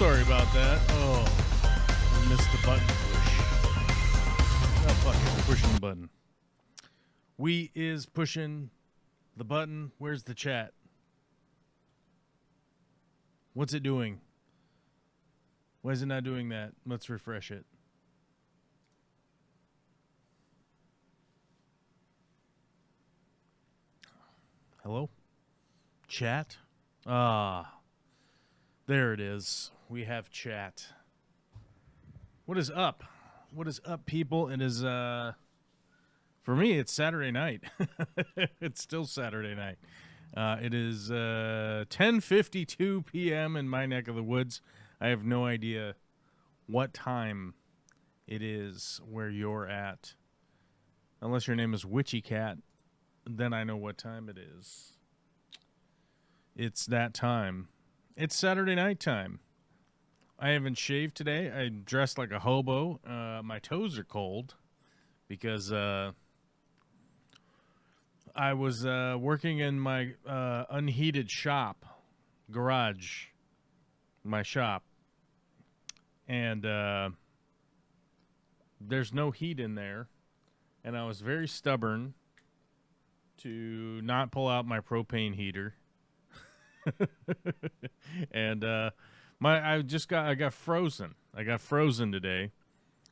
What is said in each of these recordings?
Sorry about that. Oh, I missed the button push. Oh, fuck it. We're pushing the button. We is pushing the button. Where's the chat? What's it doing? Why is it not doing that? Let's refresh it. Hello? Chat? Ah. There it is. We have chat. What is up? What is up, people? It is, for me, it's Saturday night. It's still Saturday night. It is 10:52 p.m. in my neck of the woods. I have no idea what time it is where you're at. Unless your name is Witchy Cat, then I know what time it is. It's that time. It's Saturday night time. I haven't shaved today. I dressed like a hobo. My toes are cold because I was working in my unheated shop, garage, my shop. And there's no heat in there. And I was very stubborn to not pull out my propane heater. And I got frozen. I got frozen today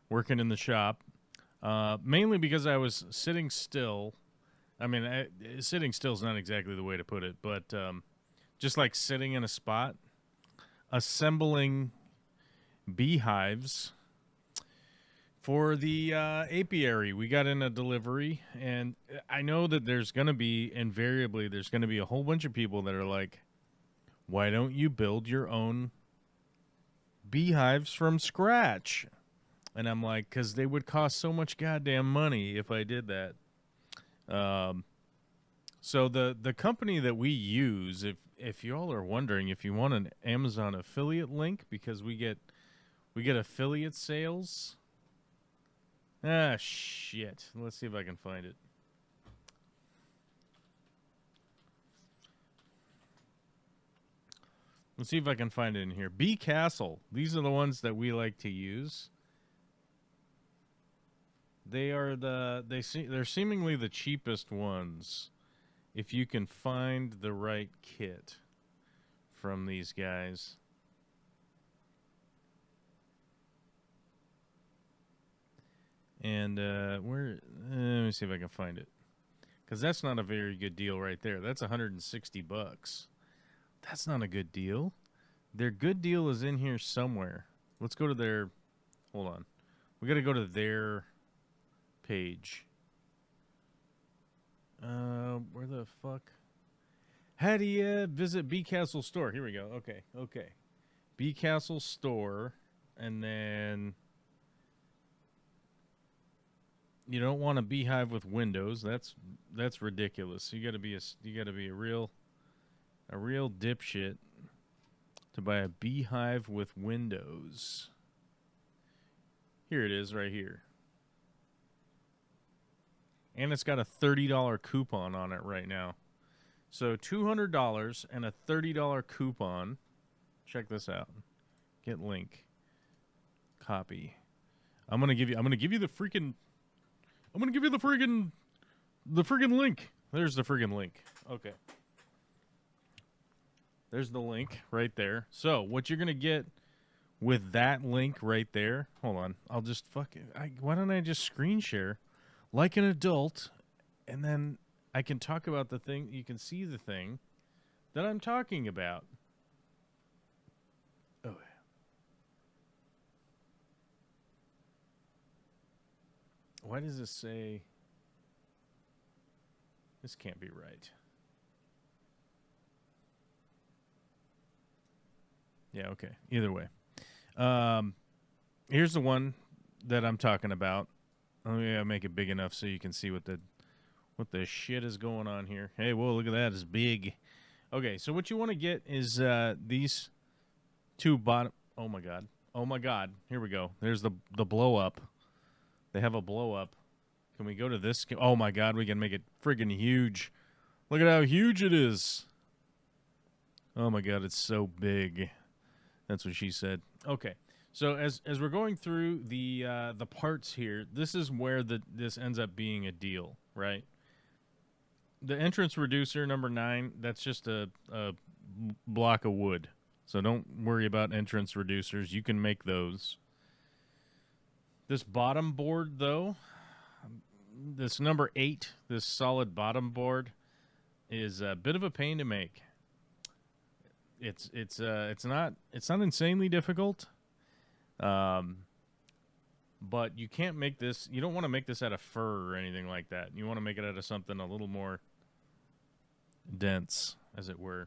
working in the shop. Mainly because I was sitting still. I mean, sitting still is not exactly the way to put it, but just like sitting in a spot, assembling beehives for the apiary. We got in a delivery, and I know that there's going to be a whole bunch of people that are like, why don't you build your own beehives from scratch? And I'm like, because they would cost so much goddamn money if I did that. So the company that we use, if y'all are wondering, if you want an Amazon affiliate link, because we get affiliate sales. Ah, shit. Let's see if I can find it. Let's see if I can find it in here. Bee Castle. These are the ones that we like to use. They're seemingly the cheapest ones if you can find the right kit from these guys. And let me see if I can find it, because that's not a very good deal right there. That's $160. That's not a good deal. Their good deal is in here somewhere. Let's go to their. Hold on, we got to go to their page. Where the fuck? How do you visit Bee Castle store? Here we go. Okay. Bee Castle store, and then you don't want a beehive with windows. That's ridiculous. You got to be a real dipshit to buy a beehive with windows. Here it is right here. And it's got a $30 coupon on it right now. So $200 and a $30 coupon. Check this out. Get link. Copy. I'm gonna give you the freaking link. There's the freaking link. Okay. There's the link right there. So what you're gonna get with that link right there? Hold on. I'll just why don't I just screen share like an adult, and then I can talk about the thing. You can see the thing that I'm talking about. Oh. Why does this say? This can't be right. Yeah, okay. Either way. Here's the one that I'm talking about. Let me make it big enough so you can see what the shit is going on here. Hey, whoa, look at that. It's big. Okay, so what you want to get is these two bottom. Oh, my God. Oh, my God. Here we go. There's the blow up. They have a blow up. Can we go to this? Oh, my God. We can make it friggin' huge. Look at how huge it is. Oh, my God. It's so big. That's what she said. Okay. So as we're going through the parts here, this is where this ends up being a deal, right? The entrance reducer number 9, that's just a block of wood. So don't worry about entrance reducers. You can make those. This bottom board, though, this number 8, this solid bottom board, is a bit of a pain to make. It's not insanely difficult. But you can't make this. You don't want to make this out of fur or anything like that. You want to make it out of something a little more dense, as it were.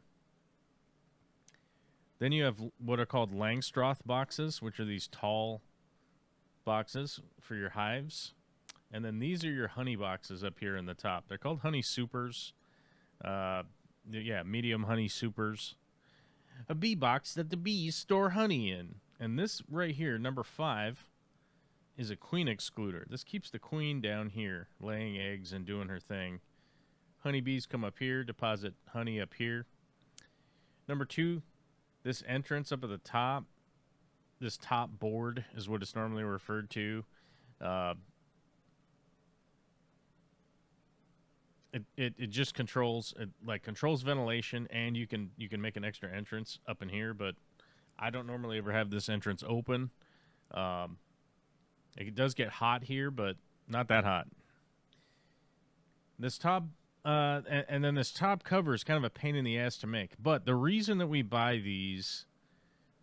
Then you have what are called Langstroth boxes, which are these tall boxes for your hives. And then these are your honey boxes up here in the top. They're called honey supers. Medium honey supers. A bee box that the bees store honey in. And this right here, number 5, is a queen excluder. This keeps the queen down here, laying eggs and doing her thing. Honeybees come up here, deposit honey up here. Number 2, this entrance up at the top, this top board is what it's normally referred to. It just controls ventilation, and you can make an extra entrance up in here, but I don't normally ever have this entrance open. It does get hot here, but not that hot. This top, and then this top cover is kind of a pain in the ass to make. But the reason that we buy these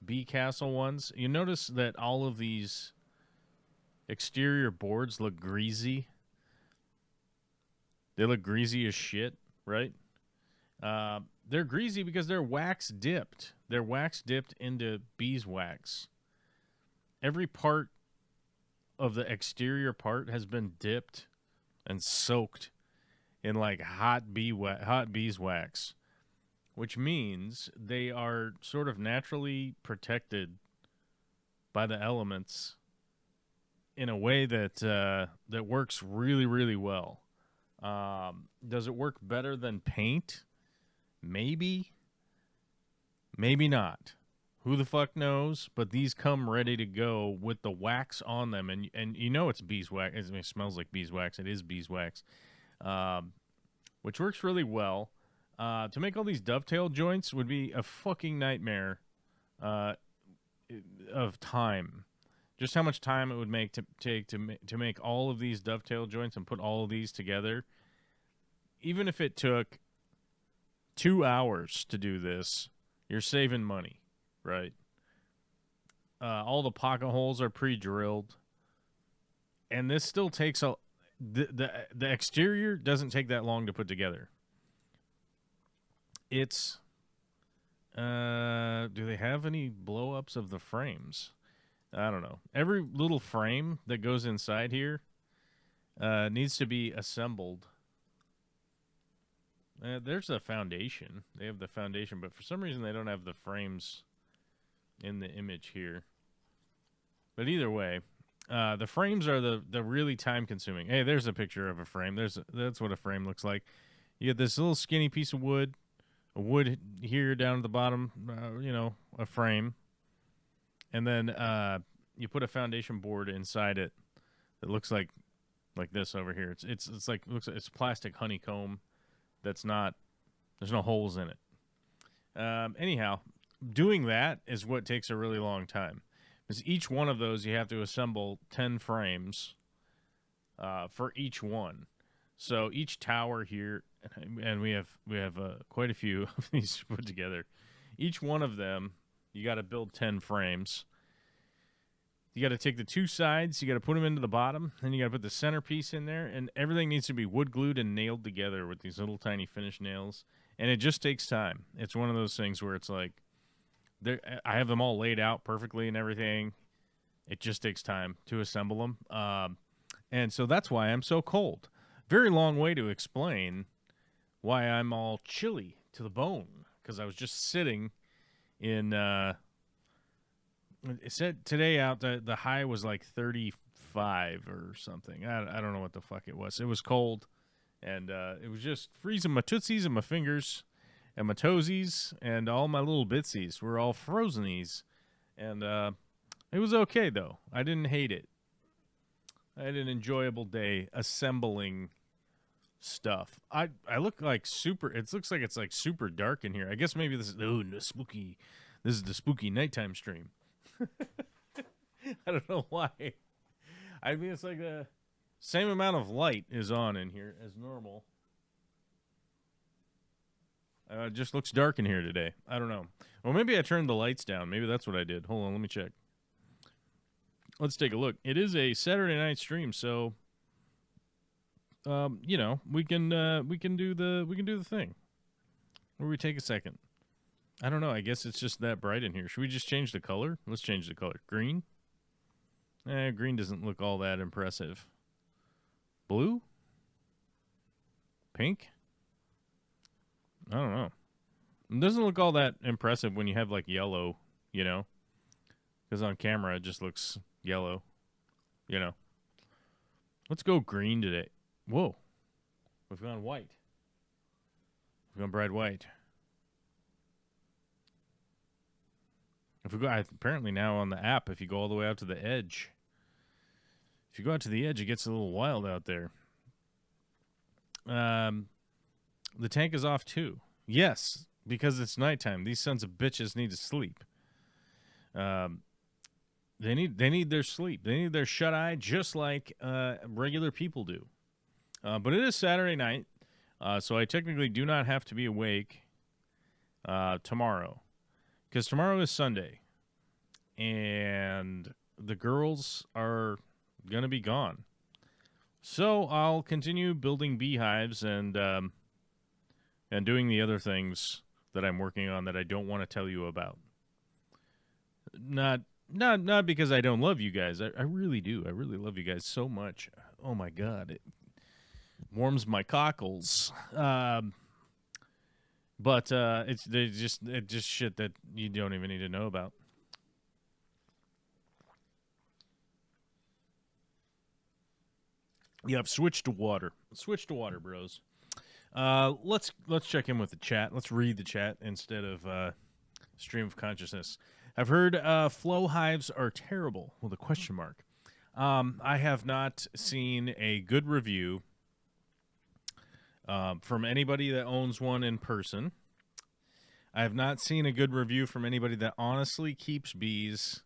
Bee Castle ones, you notice that all of these exterior boards look greasy. They look greasy as shit, right? They're greasy because they're wax dipped. They're wax dipped into beeswax. Every part of the exterior part has been dipped and soaked in like hot beeswax, which means they are sort of naturally protected by the elements in a way that that works really, really well. Does it work better than paint? Maybe. Maybe not. Who the fuck knows? But these come ready to go with the wax on them, and you know it's beeswax. It smells like beeswax. It is beeswax, which works really well. To make all these dovetail joints would be a fucking nightmare of time. Just how much time it would take to make all of these dovetail joints and put all of these together. Even if it took 2 hours to do this, you're saving money, right? All the pocket holes are pre-drilled, and this still takes the exterior doesn't take that long to put together. It's do they have any blow-ups of the frames? I don't know. Every little frame that goes inside here needs to be assembled. There's a foundation. They have the foundation, but for some reason they don't have the frames in the image here. But either way, the frames are the really time-consuming. Hey, there's a picture of a frame. That's what a frame looks like. You get this little skinny piece of wood, a wood here down at the bottom, a frame. And then you put a foundation board inside it that looks like this over here. It's plastic honeycomb that's not, there's no holes in it. Anyhow, doing that is what takes a really long time. Because each one of those you have to assemble 10 frames for each one. So each tower here, and we have quite a few of these put together. Each one of them, you got to build 10 frames. You got to take the two sides, you got to put them into the bottom, then you got to put the centerpiece in there, and everything needs to be wood glued and nailed together with these little tiny finish nails. And it just takes time. It's one of those things where it's like, I have them all laid out perfectly and everything. It just takes time to assemble them. And so that's why I'm so cold. Very long way to explain why I'm all chilly to the bone. Because I was just sitting in... it said today out the high was like 35 or something. I don't know what the fuck it was. It was cold. And it was just freezing my tootsies and my fingers and my toesies and all my little bitsies were all frozenies. And it was okay, though. I didn't hate it. I had an enjoyable day assembling stuff. I look like super. It looks like it's like super dark in here. I guess maybe this is the spooky. This is the spooky nighttime stream. I don't know why. I mean, it's like the same amount of light is on in here as normal. It just looks dark in here today. I don't know. Well, maybe I turned the lights down. Maybe that's what I did. Hold on, let me check. Let's take a look. It is a Saturday night stream, so you know, we can do the thing. Where we take a second. I don't know. I guess it's just that bright in here. Should we just change the color? Let's change the color. Green? Green doesn't look all that impressive. Blue? Pink? I don't know. It doesn't look all that impressive when you have like yellow, you know? Because on camera it just looks yellow, you know? Let's go green today. Whoa. We've gone white. We've gone bright white. If we go, apparently now on the app, if you go all the way out to the edge, if you go out to the edge, it gets a little wild out there. The tank is off too. Yes, because it's nighttime. These sons of bitches need to sleep. They need their sleep. They need their shut eye, just like regular people do. But it is Saturday night, so I technically do not have to be awake tomorrow. Because tomorrow is Sunday, and the girls are going to be gone. So I'll continue building beehives and doing the other things that I'm working on that I don't want to tell you about. Not because I don't love you guys. I really do. I really love you guys so much. Oh, my God. It warms my cockles. But it's just shit that you don't even need to know about. Yep, switch to water. Switch to water, bros. Let's check in with the chat. Let's read the chat instead of stream of consciousness. I've heard flow hives are terrible with a question mark. I have not seen a good review from anybody that owns one in person. I have not seen a good review from anybody that honestly keeps bees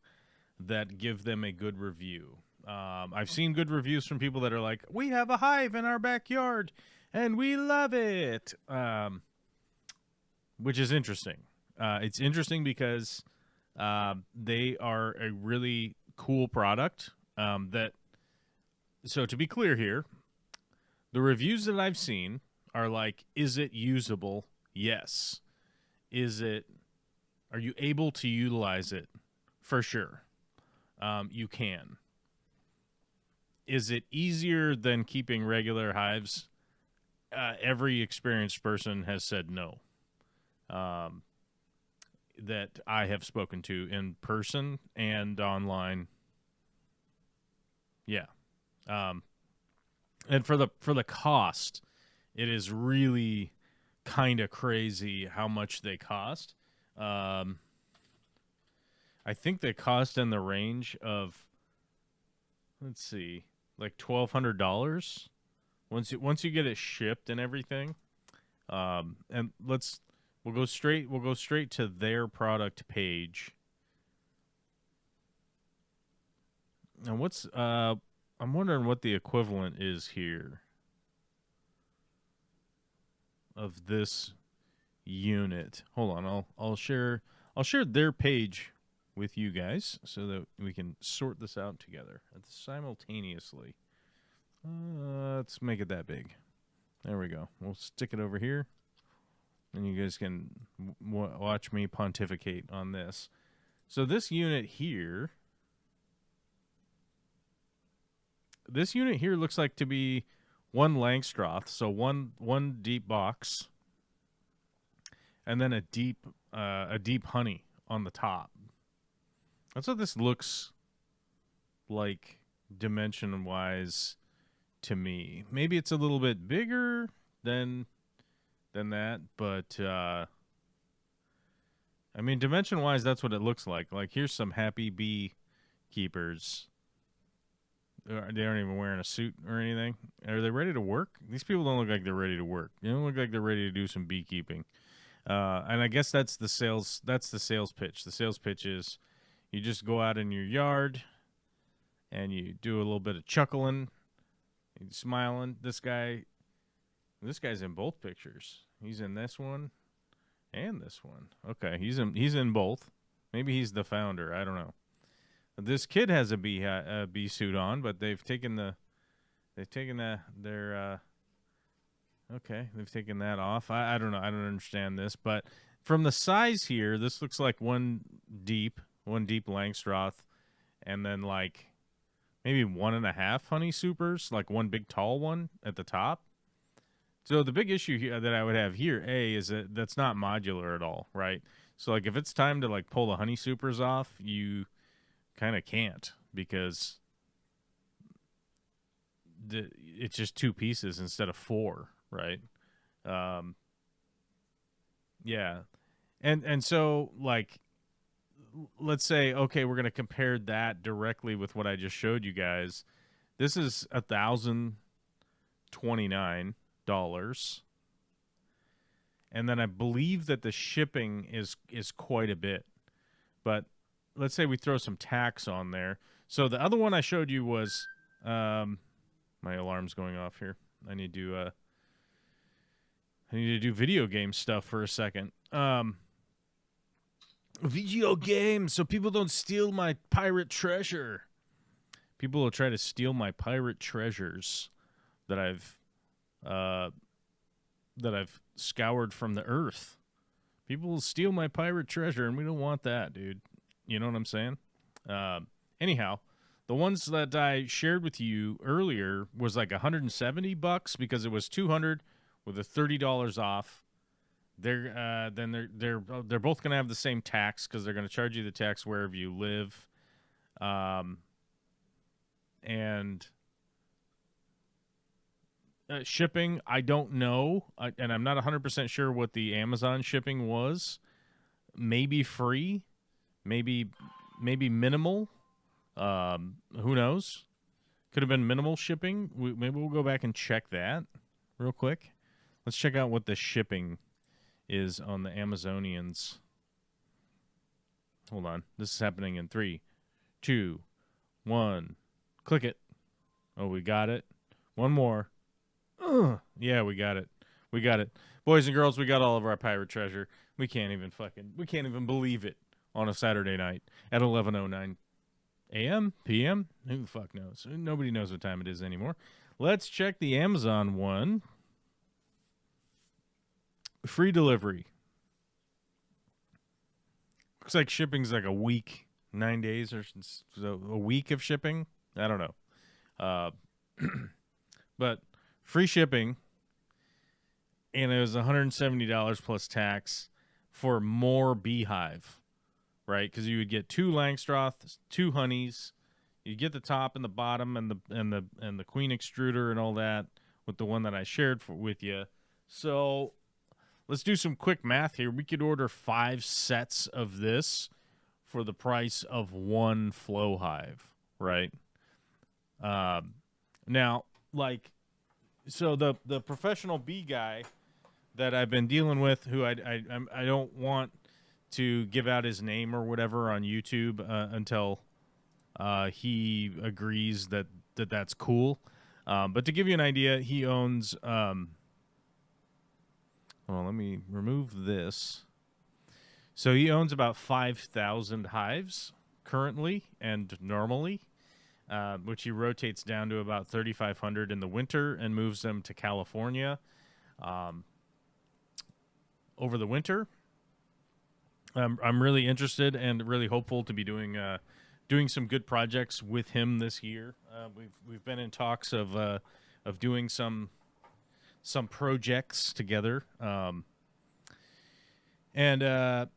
that give them a good review. I've seen good reviews from people that are like, we have a hive in our backyard and we love it, which is interesting. It's interesting because they are a really cool product. So to be clear here, the reviews that I've seen are like, is it usable? Yes. Are you able to utilize it? For sure. You can. Is it easier than keeping regular hives? Every experienced person has said no. That I have spoken to in person and online. Yeah. And for the cost, it is really kind of crazy how much they cost. I think they cost in the range of, let's see, like $1,200 once you get it shipped and everything. And we'll go straight to their product page. And I'm wondering what the equivalent is here of this unit. Hold on, I'll share their page with you guys so that we can sort this out together simultaneously. Let's make it that big. There we go. We'll stick it over here, and you guys can watch me pontificate on this. So this unit here looks like to be one Langstroth, so one deep box, and then a deep honey on the top. That's what this looks like dimension-wise to me. Maybe it's a little bit bigger than that, but I mean, dimension-wise, that's what it looks like. Like, here's some happy beekeepers. They aren't even wearing a suit or anything. Are they ready to work? These people don't look like they're ready to work. They don't look like they're ready to do some beekeeping. And I guess that's the sales. That's the sales pitch. The sales pitch is, you just go out in your yard, and you do a little bit of chuckling, and smiling. This guy's in both pictures. He's in this one, and this one. Okay, he's in both. Maybe he's the founder. I don't know. This kid has a bee suit on, but they've taken that off. I don't know. I don't understand this, but from the size here, this looks like one deep Langstroth, and then like maybe 1.5 honey supers, like one big tall one at the top. So the big issue here that I would have here, is that that's not modular at all, right? So like if it's time to like pull the honey supers off, you kind of can't, because it's just 2 pieces instead of 4, right? Yeah. And so like, let's say, okay, we're going to compare that directly with what I just showed you guys. This is $1,029. And then I believe that the shipping is quite a bit. But let's say we throw some tax on there. So the other one I showed you was, my alarm's going off here. I need to do video game stuff for a second. Video games, so people don't steal my pirate treasure. People will try to steal my pirate treasures that I've scoured from the earth. People will steal my pirate treasure, and we don't want that, dude. You know what I'm saying? Anyhow, the ones that I shared with you earlier was like $170 because it was $200 with a $30 off. They're both gonna have the same tax because they're gonna charge you the tax wherever you live, and shipping, I don't know, and I'm not 100% sure what the Amazon shipping was. Maybe free, maybe minimal. Who knows? Could have been minimal shipping. Maybe we'll go back and check that real quick. Let's check out what the shipping is on the Amazonians. Hold on. This is happening in 3, 2, 1. Click it. Oh, we got it. One more. Yeah, we got it. We got it. Boys and girls, we got all of our pirate treasure. We can't even believe it on a Saturday night at 11:09 a.m., p.m. Who the fuck knows? Nobody knows what time it is anymore. Let's check the Amazon one. Free delivery. Looks like shipping's like a week, 9 days, or so, a week of shipping. I don't know. But free shipping, and it was $170 plus tax for more beehive, right? Because you would get 2 Langstroths, 2 honeys. You get the top and the bottom and the queen extruder and all that with the one that I shared with you. So let's do some quick math here. We could order 5 sets of this for the price of 1 flow hive, right? Now, like, so the professional bee guy that I've been dealing with, who I don't want to give out his name or whatever on YouTube until he agrees that that's cool. But to give you an idea, he owns. Well, let me remove this. So he owns about 5,000 hives currently and normally, which he rotates down to about 3,500 in the winter and moves them to California over the winter. I'm really interested and really hopeful to be doing some good projects with him this year. We've been in talks of doing some projects together, and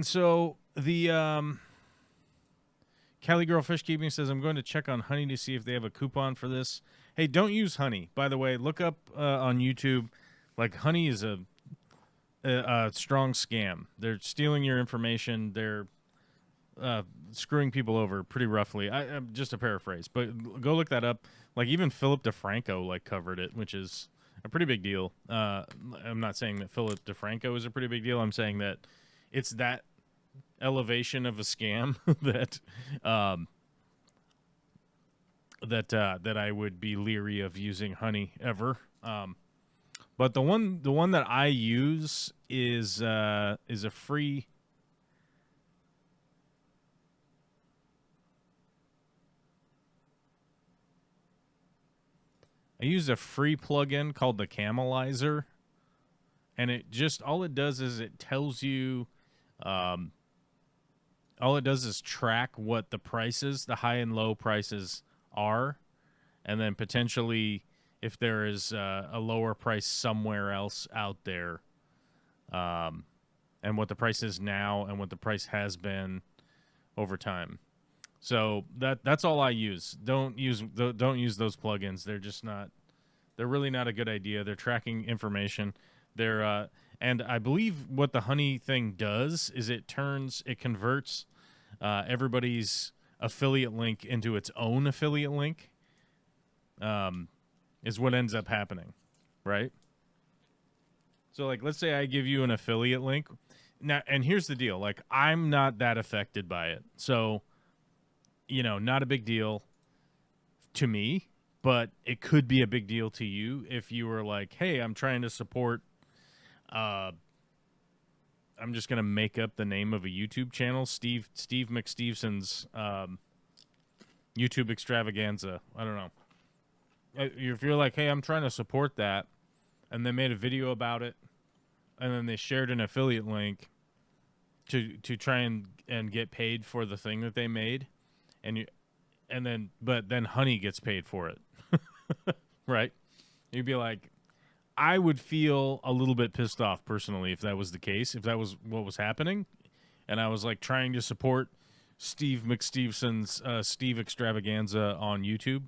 so the Cali Girl Fish Keeping says, I'm going to check on honey to see if they have a coupon for this. Hey, don't use honey, by the way. Look up on YouTube. Like, honey is a strong scam. They're stealing your information. They're screwing people over pretty roughly. I'm just a paraphrase, but go look that up. Like even Philip DeFranco like covered it, which is a pretty big deal. I'm not saying that Philip DeFranco is a pretty big deal. I'm saying that it's that elevation of a scam that that I would be leery of using honey ever. But the one that I use is a free. I use a free plugin called the Camelizer, and it just all it does is it tells you, all it does is track what the prices, the high and low prices are, and then potentially if there is a lower price somewhere else out there, and what the price is now and what the price has been over time. So that's all I use. Don't use those plugins. They're just not. They're really not a good idea. They're tracking information. They're and I believe what the honey thing does is it converts everybody's affiliate link into its own affiliate link. Is what ends up happening, right? So like, let's say I give you an affiliate link now, and here's the deal: like, I'm not that affected by it, so. Not a big deal to me, but it could be a big deal to you if you were like, hey, I'm trying to support, I'm just going to make up the name of a YouTube channel, Steve McStevenson's YouTube extravaganza. I don't know. If you're like, hey, I'm trying to support that, and they made a video about it, and then they shared an affiliate link to try and get paid for the thing that they made, but then honey gets paid for it. Right? You'd be like, I would feel a little bit pissed off personally if that was the case, if that was what was happening, and I was like trying to support Steve McStevenson's Steve Extravaganza on YouTube.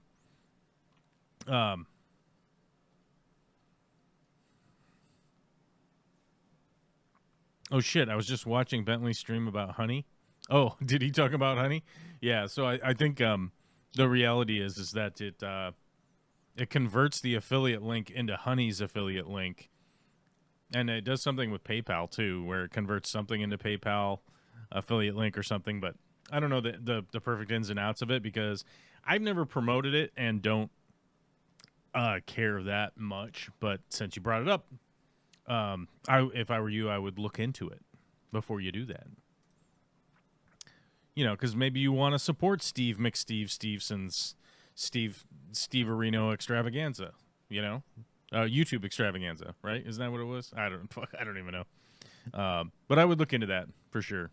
Oh shit, I was just watching Bentley's stream about honey. Oh, did he talk about honey? Yeah, so I think the reality is that it converts the affiliate link into honey's affiliate link, and it does something with PayPal too, where it converts something into PayPal affiliate link or something. But I don't know the perfect ins and outs of it because I've never promoted it and don't care that much. But since you brought it up, if I were you, I would look into it before you do that. Because maybe you want to support Steve McStevenson's Steve Areno extravaganza, YouTube extravaganza, right? Isn't that what it was? I don't even know. But I would look into that for sure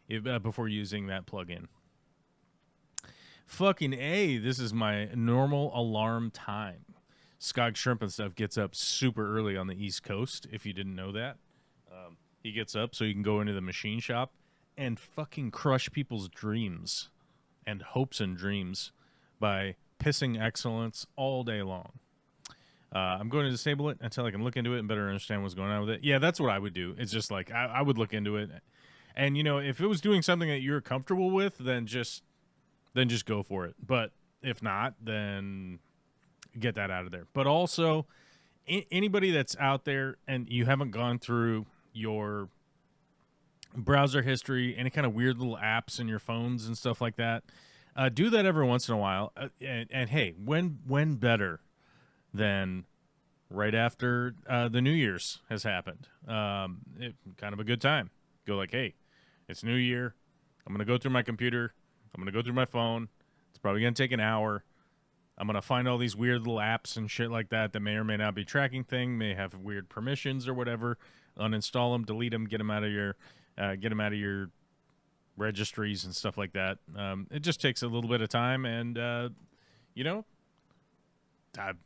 before using that plugin. Fucking A, this is my normal alarm time. Skog Shrimp and stuff gets up super early on the East Coast, if you didn't know that. He gets up so he can go into the machine shop and fucking crush people's dreams and hopes and dreams by pissing excellence all day long. I'm going to disable it until I can look into it and better understand what's going on with it. Yeah, that's what I would do. It's just like I would look into it. And, if it was doing something that you're comfortable with, then just go for it. But if not, then get that out of there. But also, anybody that's out there and you haven't gone through your browser history, any kind of weird little apps in your phones and stuff like that, do that every once in a while. And hey, when better than right after the New Year's has happened? Kind of a good time. Go like, hey, it's New Year. I'm going to go through my computer. I'm going to go through my phone. It's probably going to take an hour. I'm going to find all these weird little apps and shit like that may or may not be tracking thing, may have weird permissions or whatever. Uninstall them, delete them, get them out of your registries and stuff like that. It just takes a little bit of time and,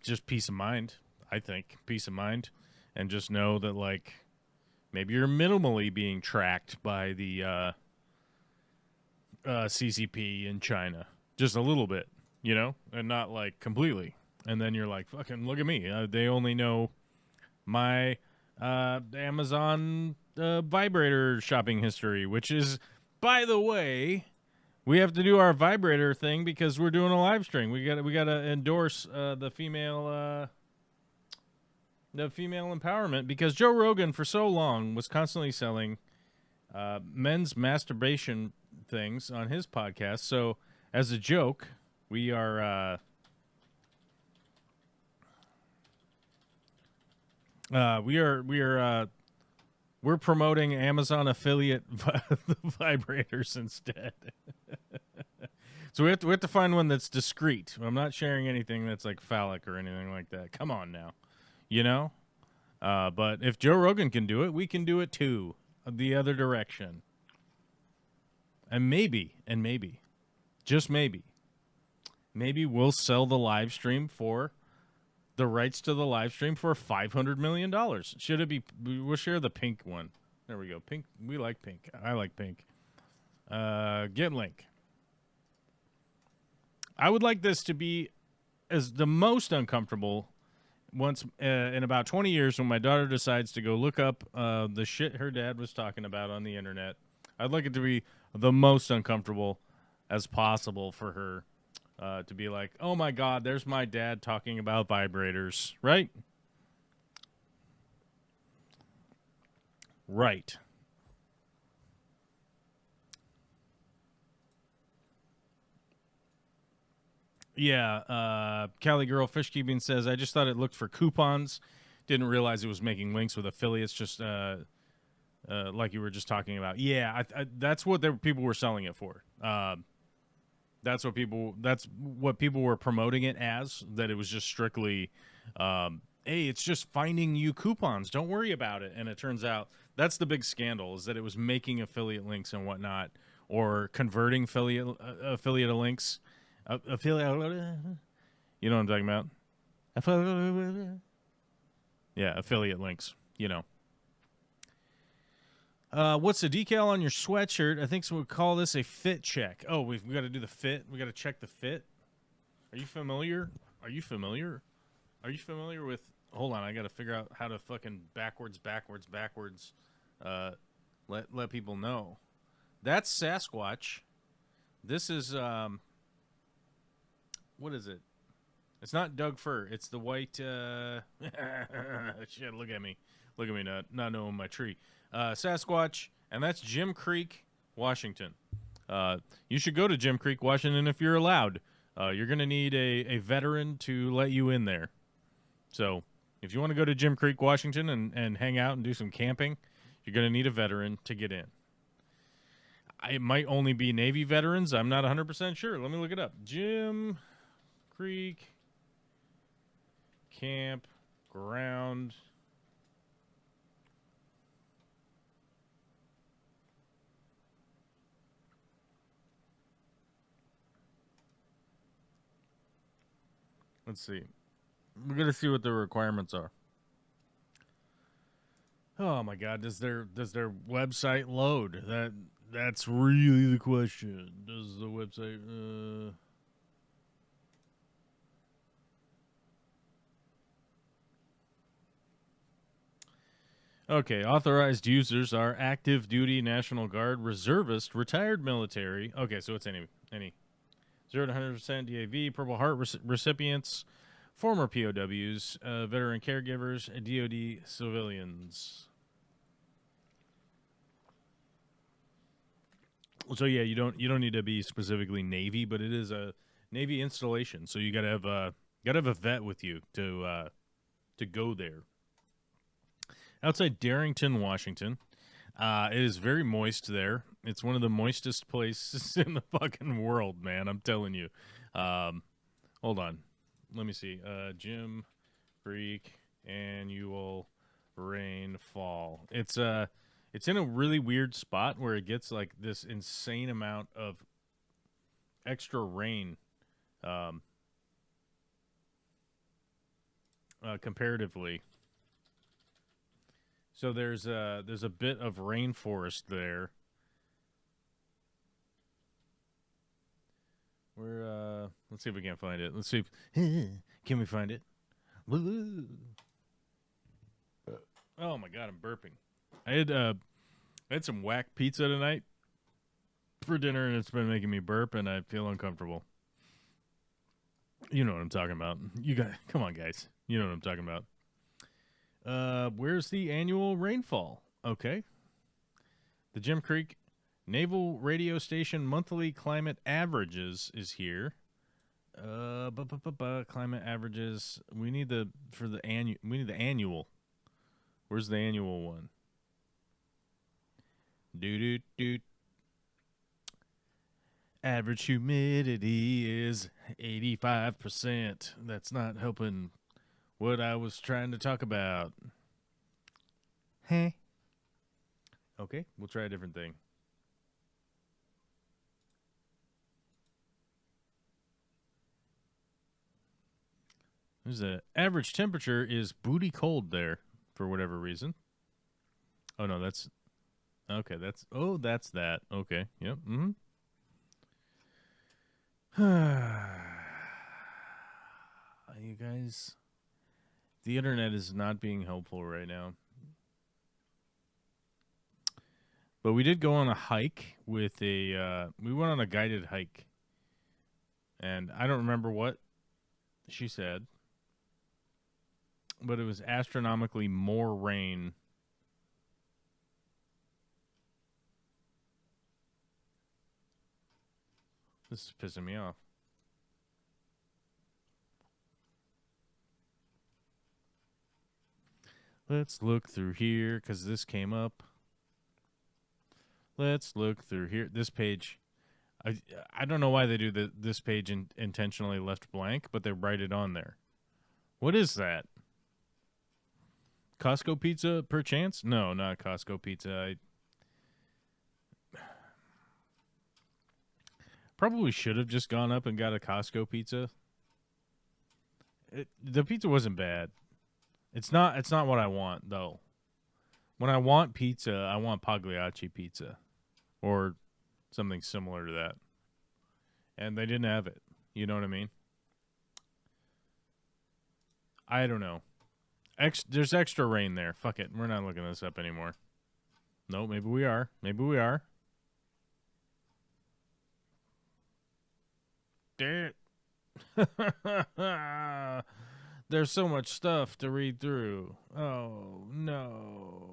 just peace of mind, I think. Peace of mind. And just know that, like, maybe you're minimally being tracked by the CCP in China. Just a little bit, and not, like, completely. And then you're like, fucking look at me. They only know my Amazon vibrator shopping history, which is, by the way, we have to do our vibrator thing because we're doing a live stream. We gotta endorse the female empowerment, because Joe Rogan for so long was constantly selling men's masturbation things on his podcast. So as a joke, we are we're promoting Amazon affiliate vibrators instead. So we have to find one that's discreet. I'm not sharing anything that's like phallic or anything like that. Come on now, you know. But if Joe Rogan can do it, we can do it too. The other direction, and maybe, just maybe we'll sell the live stream for the rights to the live stream for $500 million. Should it be? We'll share the pink one. There we go. Pink. We like pink. I like pink. Get link. I would like this to be as the most uncomfortable once in about 20 years when my daughter decides to go look up the shit her dad was talking about on the internet. I'd like it to be the most uncomfortable as possible for her. To be like, oh my God, there's my dad talking about vibrators, right? Right. Yeah, Cali Girl Fishkeeping says, I just thought it looked for coupons. Didn't realize it was making links with affiliates, just like you were just talking about. Yeah, that's what people were selling it for. That's what people were promoting it as, that it was just strictly, hey, it's just finding you coupons. Don't worry about it. And it turns out that's the big scandal, is that it was making affiliate links and whatnot, or converting affiliate links. Affiliate, you know what I'm talking about? Yeah, affiliate links, you know. What's the decal on your sweatshirt? I think so. We'll call this a fit check. Oh, we've got to do the fit. We got to check the fit. Are you familiar? Are you familiar with? Hold on, I got to figure out how to fucking backwards. Let people know. That's Sasquatch. This is what is it? It's not Doug Fur. It's the white. Shit, look at me not knowing my tree. Sasquatch, and that's Jim Creek, Washington. You should go to Jim Creek, Washington if you're allowed. You're going to need a veteran to let you in there. So if you want to go to Jim Creek, Washington and hang out and do some camping, you're going to need a veteran to get in. It might only be Navy veterans. I'm not 100% sure. Let me look it up. Jim Creek Campground. Let's see. We're gonna see what the requirements are. Oh my God! Does their website load? That's really the question. Does the website? Okay, authorized users are active duty, National Guard, reservist, retired military. Okay, so it's any 0 to 100% DAV, Purple Heart recipients, former POWs, veteran caregivers, DoD civilians. So yeah, you don't need to be specifically Navy, but it is a Navy installation, so you gotta have a vet with you to go there. Outside Darrington, Washington. It is very moist there. It's one of the moistest places in the fucking world, man. I'm telling you. Hold on. Let me see. Jim Creek annual rainfall. It's in a really weird spot where it gets like this insane amount of extra rain comparatively. So there's a bit of rainforest there. Let's see if we can find it. Let's see if can we find it? Oh my god, I'm burping. I had some whack pizza tonight for dinner, and it's been making me burp, and I feel uncomfortable. You know what I'm talking about. You guys, come on, guys. You know what I'm talking about. Where's the annual rainfall? Okay. The Jim Creek Naval Radio Station monthly climate averages is here. Climate averages. We need the annual. Where's the annual one? Doot. Average humidity is 85%. That's not helping what I was trying to talk about. Hey. Okay, we'll try a different thing. There's the average temperature is booty cold there for whatever reason. Oh no, that's okay. That's that. Okay, yep. You guys, the internet is not being helpful right now. But we did go on a hike with we went on a guided hike. And I don't remember what she said, but it was astronomically more rain. This is pissing me off. Let's look through here, because this came up. Let's look through here. This page, I don't know why they do this page intentionally left blank, but they write it on there. What is that? Costco pizza, perchance? No, not Costco pizza. I probably should have just gone up and got a Costco pizza. The pizza wasn't bad. It's not what I want, though. When I want pizza, I want Pagliacci pizza. Or something similar to that. And they didn't have it. You know what I mean? I don't know. There's extra rain there. Fuck it. We're not looking this up anymore. No, maybe we are. Maybe we are. Damn it. There's so much stuff to read through. Oh, no.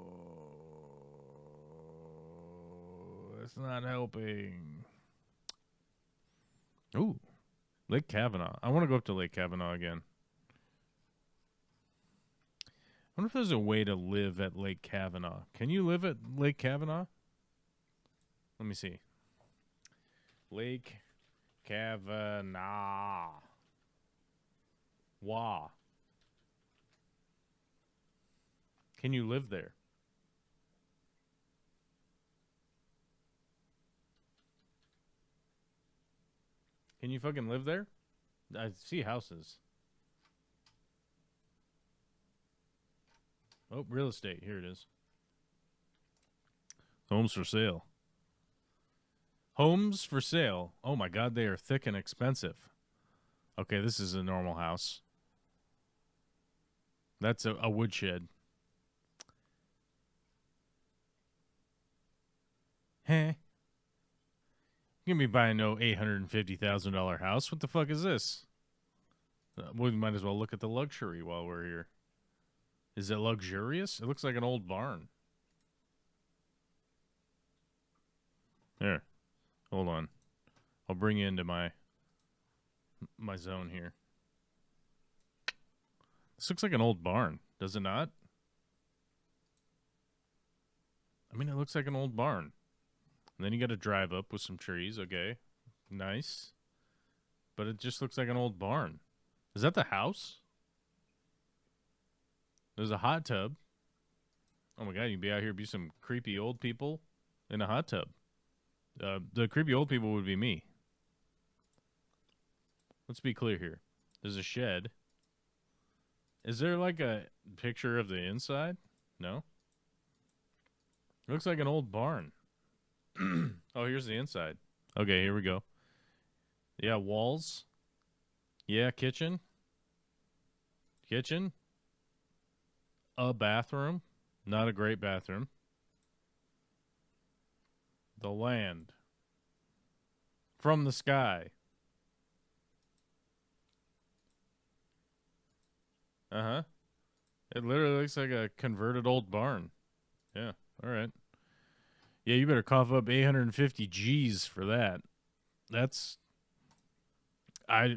It's not helping. Ooh. Lake Kavanaugh. I want to go up to Lake Kavanaugh again. I wonder if there's a way to live at Lake Kavanaugh. Can you live at Lake Kavanaugh? Let me see. Lake Kavanaugh. Wah. Can you live there? Can you fucking live there? I see houses. Oh, real estate. Here it is. Homes for sale. Homes for sale. Oh my god, they are thick and expensive. Okay, this is a normal house. That's a woodshed. Heh. You can be buying no $850,000 house. What the fuck is this? We might as well look at the luxury while we're here. Is it luxurious? It looks like an old barn. Here. Hold on. I'll bring you into my zone here. This looks like an old barn, does it not? I mean, it looks like an old barn. And then you got to drive up with some trees. Okay. Nice. But it just looks like an old barn. Is that the house? There's a hot tub. Oh my god, you can be out here be some creepy old people in a hot tub. The creepy old people would be me. Let's be clear here. There's a shed. Is there like a picture of the inside? No? It looks like an old barn. Oh, here's the inside. Okay, here we go. Yeah, walls. Yeah, kitchen. Kitchen. A bathroom. Not a great bathroom. The land. From the sky. Uh-huh. It literally looks like a converted old barn. Yeah, all right. Yeah, you better cough up 850 G's for that. That's I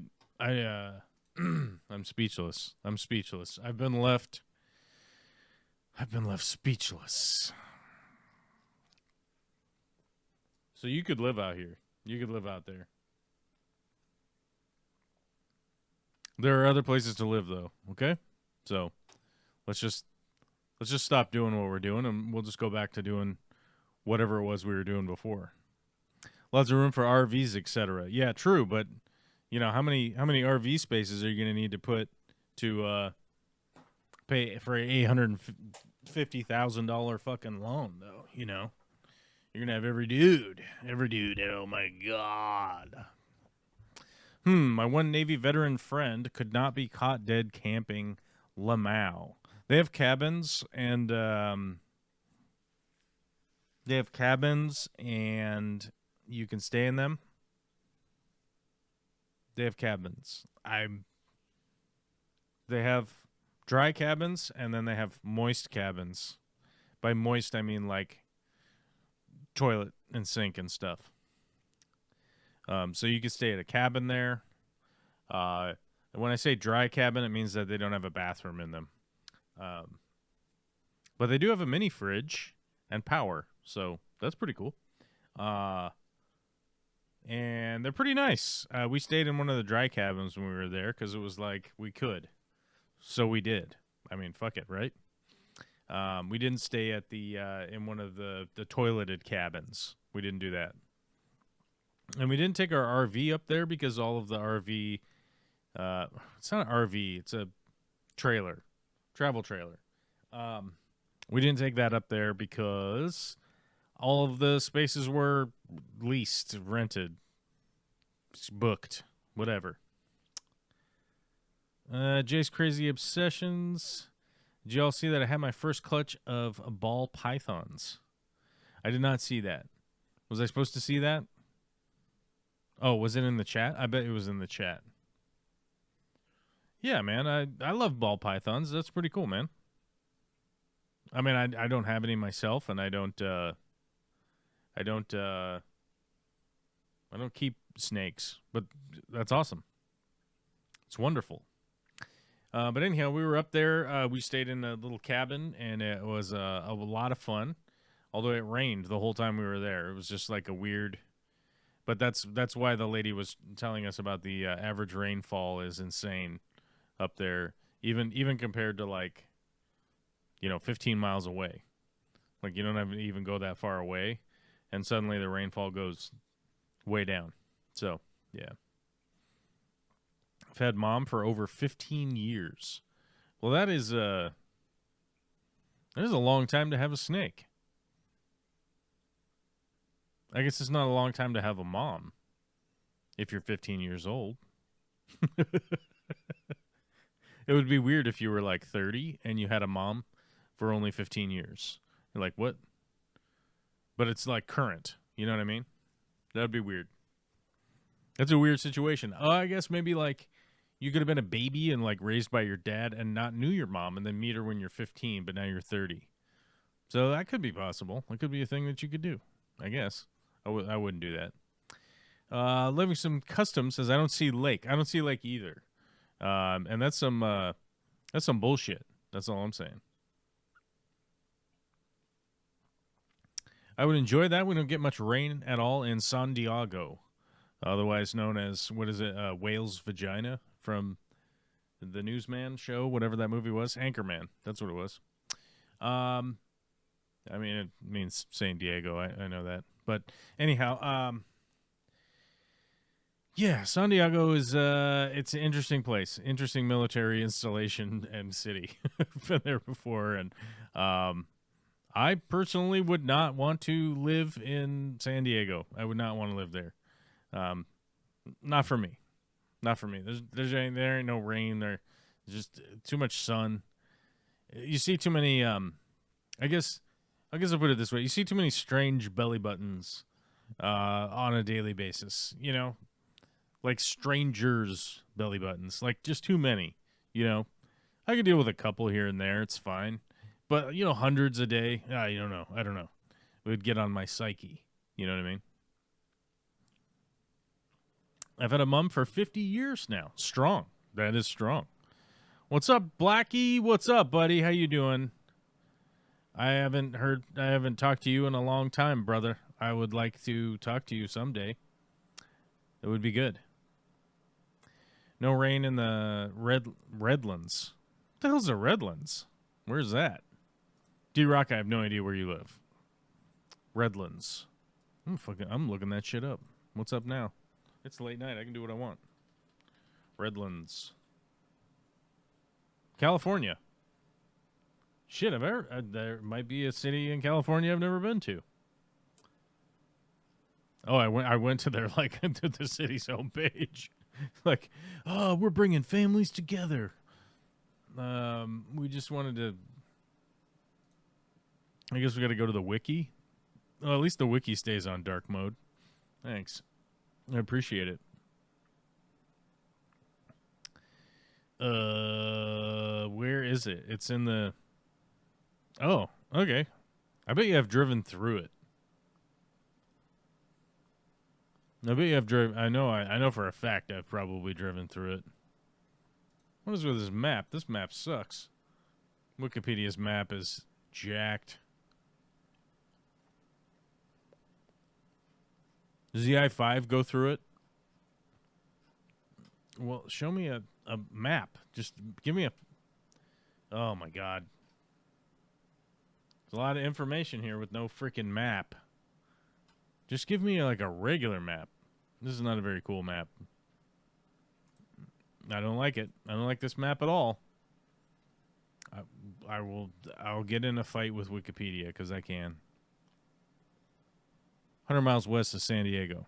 I'm speechless. I'm speechless. I've been left speechless. So you could live out here. You could live out there. There are other places to live though, okay? So, let's just stop doing what we're doing and we'll just go back to doing whatever it was we were doing before. Lots of room for RVs, etc. Yeah, true, but you know, how many RV spaces are you going to need to put to pay for a $850,000 fucking loan though, you know? You're going to have every dude, oh my god. My one Navy veteran friend could not be caught dead camping Lamau. They have cabins and you can stay in them. They have cabins. They have dry cabins and then they have moist cabins. By moist, I mean like toilet and sink and stuff. So you can stay at a cabin there. When I say dry cabin, it means that they don't have a bathroom in them. But they do have a mini fridge and power, so that's pretty cool. And they're pretty nice. We stayed in one of the dry cabins when we were there because it was like we could. So we did. I mean, fuck it, right? We didn't stay at the in one of the toileted cabins. We didn't do that. And we didn't take our RV up there because all of the RV... it's not an RV. It's a trailer. Travel trailer. We didn't take that up there because all of the spaces were leased, rented, booked, whatever. Jay's Crazy Obsessions. Did you all see that I had my first clutch of ball pythons? I did not see that. Was I supposed to see that? Oh, was it in the chat? I bet it was in the chat. Yeah, man, I love ball pythons. That's pretty cool, man. I mean, I don't have any myself, and I don't keep snakes, but that's awesome. It's wonderful. But anyhow, we were up there. We stayed in a little cabin, and it was a lot of fun. Although it rained the whole time we were there, it was just like a weird. But that's why the lady was telling us about the average rainfall is insane up there, even compared to like, 15 miles away. Like you don't have to even go that far away, and suddenly the rainfall goes way down. So yeah, I've had Mom for over 15 years. Well, that is a long time to have a snake. I guess it's not a long time to have a mom if you're 15 years old. It would be weird if you were like 30 and you had a mom for only 15 years. You're like, what? But it's like current. You know what I mean? That would be weird. That's a weird situation. I guess maybe like you could have been a baby and like raised by your dad and not knew your mom and then meet her when you're 15, but now you're 30. So that could be possible. That could be a thing that you could do, I guess. I wouldn't do that. Living some custom says I don't see lake. I don't see lake either. And that's some bullshit. That's all I'm saying. I would enjoy that. We don't get much rain at all in San Diego, otherwise known as, what is it, Whale's Vagina from the Newsman show, whatever that movie was. Anchorman. That's what it was. I mean, it means San Diego. I know that. But anyhow, yeah, San Diego is it's an interesting place, interesting military installation and city. I've been there before, and I personally would not want to live in San Diego. I would not want to live there. Not for me. Not for me. There ain't no rain. There's just too much sun. You see too many I guess I'll put it this way. You see too many strange belly buttons on a daily basis, you know? Like strangers' belly buttons. Like just too many, you know? I can deal with a couple here and there. It's fine. But, you know, hundreds a day, you don't know. I don't know. It would get on my psyche. You know what I mean? I've had a mum for 50 years now. Strong. That is strong. What's up, Blackie? What's up, buddy? How you doing? I haven't talked to you in a long time, brother. I would like to talk to you someday. It would be good. No rain in the Redlands. What the hell's the Redlands? Where's that? D-Rock, I have no idea where you live. Redlands. I'm looking that shit up. What's up now? It's late night. I can do what I want. Redlands. California. Shit, there might be a city in California I've never been to. Oh, I went to their, like, to the city's homepage. Like, oh, we're bringing families together. We just wanted to... I guess we got to go to the wiki. Well, at least the wiki stays on dark mode. Thanks. I appreciate it. Where is it? It's in the... Oh, okay. I bet you have driven through it. I bet you have driven... I know for a fact I've probably driven through it. What is with this map? This map sucks. Wikipedia's map is jacked. Does the I-5 go through it? Well, show me a map. Just give me a... Oh, my God. There's a lot of information here with no freaking map. Just give me, like, a regular map. This is not a very cool map. I don't like it. I don't like this map at all. I'll get in a fight with Wikipedia, because I can. 100 miles west of San Diego.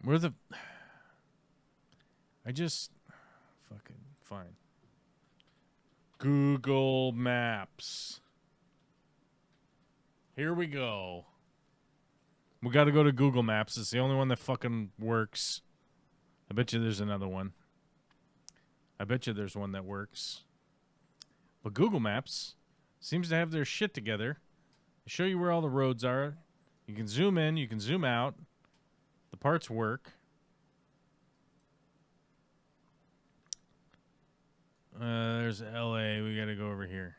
I just... Fucking fine. Google Maps. Here we go. We got to go to Google Maps. It's the only one that fucking works. I bet you there's another one. I bet you there's one that works. But Google Maps seems to have their shit together. They show you where all the roads are. You can zoom in. You can zoom out. The parts work. There's LA. We got to go over here.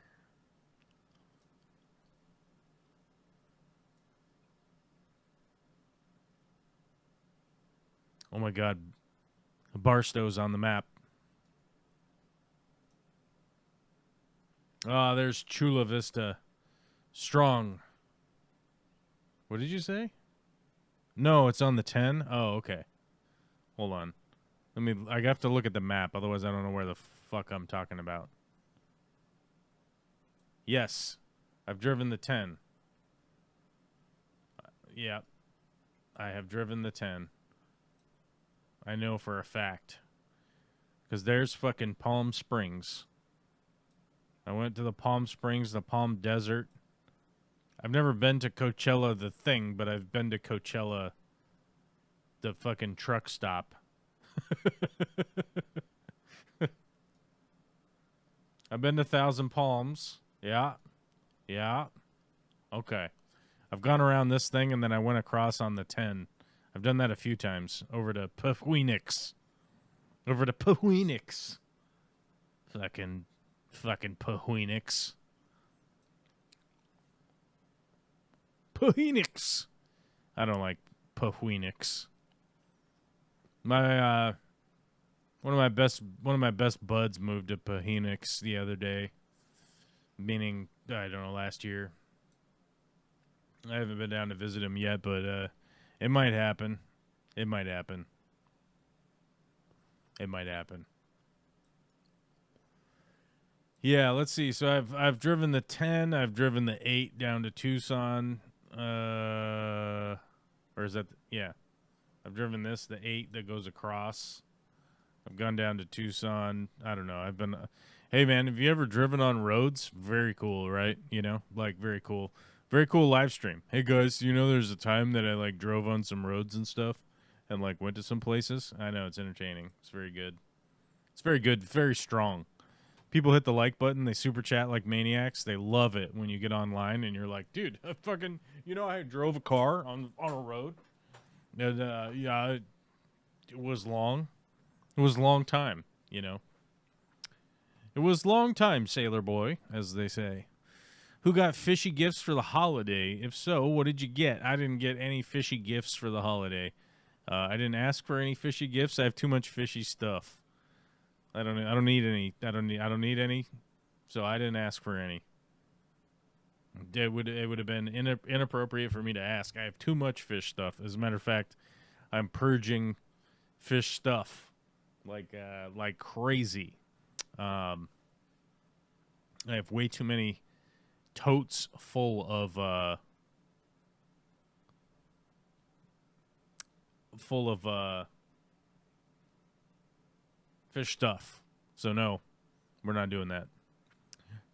Oh my God. Barstow's on the map. Ah, there's Chula Vista. Strong. What did you say? No, it's on the 10? Oh, okay. Hold on. I have to look at the map, otherwise I don't know where the fuck I'm talking about. Yes. I've driven the 10. Yeah. I have driven the 10. I know for a fact. Because there's fucking Palm Springs. I went to the Palm Springs, the Palm Desert. I've never been to Coachella the thing, but I've been to Coachella the fucking truck stop. I've been to Thousand Palms. Yeah. Yeah. Okay. I've gone around this thing and then I went across on the 10. I've done that a few times. Over to Phoenix. Fucking Phoenix. Phoenix. I don't like Phoenix. One of my best buds moved to Phoenix the other day. Meaning, I don't know, last year. I haven't been down to visit him yet, but it might happen. It might happen. Yeah, let's see. So I've driven the 10, I've driven the 8 down to Tucson. Or is that yeah. I've driven the 8 that goes across. I've gone down to Tucson. I don't know. Hey, man, have you ever driven on roads? Very cool, right? You know, like, very cool. Very cool live stream. Hey, guys, you know there's a time that I, like, drove on some roads and stuff and, like, went to some places? I know, it's entertaining. It's very good. It's very good. Very strong. People hit the like button. They super chat like maniacs. They love it when you get online and you're like, dude, I fucking, you know, I drove a car on a road. And, yeah, it was long. It was a long time, you know. It was long time, sailor boy, as they say. Who got fishy gifts for the holiday? If so, what did you get? I didn't get any fishy gifts for the holiday. I didn't ask for any fishy gifts. I have too much fishy stuff. I don't need any. I don't need any. So I didn't ask for any. It would have been inappropriate for me to ask. I have too much fish stuff. As a matter of fact, I'm purging fish stuff like crazy. I have way too many totes full of fish stuff. So no, we're not doing that.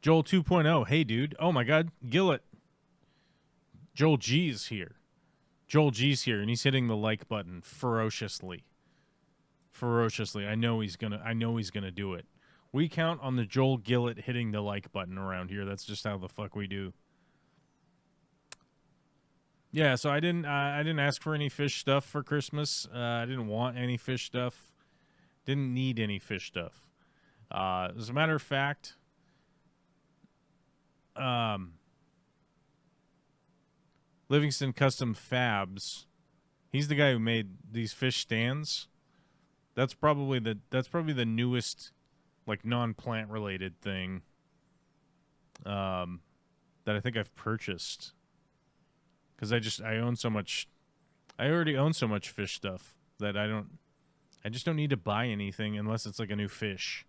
Joel 2.0. Hey, dude. Oh, my God. Gillet. Joel G's here. Joel G's here, and he's hitting the like button ferociously. Ferociously. I know he's gonna do it. We count on the Joel Gillett hitting the like button around here. That's just how the fuck we do. Yeah, so I didn't ask for any fish stuff for Christmas. I didn't want any fish stuff. Didn't need any fish stuff. As a matter of fact, Livingston Custom Fabs, he's the guy who made these fish stands. That's probably the newest, like, non-plant related thing that I think I've purchased. Because I own so much. I already own so much fish stuff that I just don't need to buy anything unless it's like a new fish.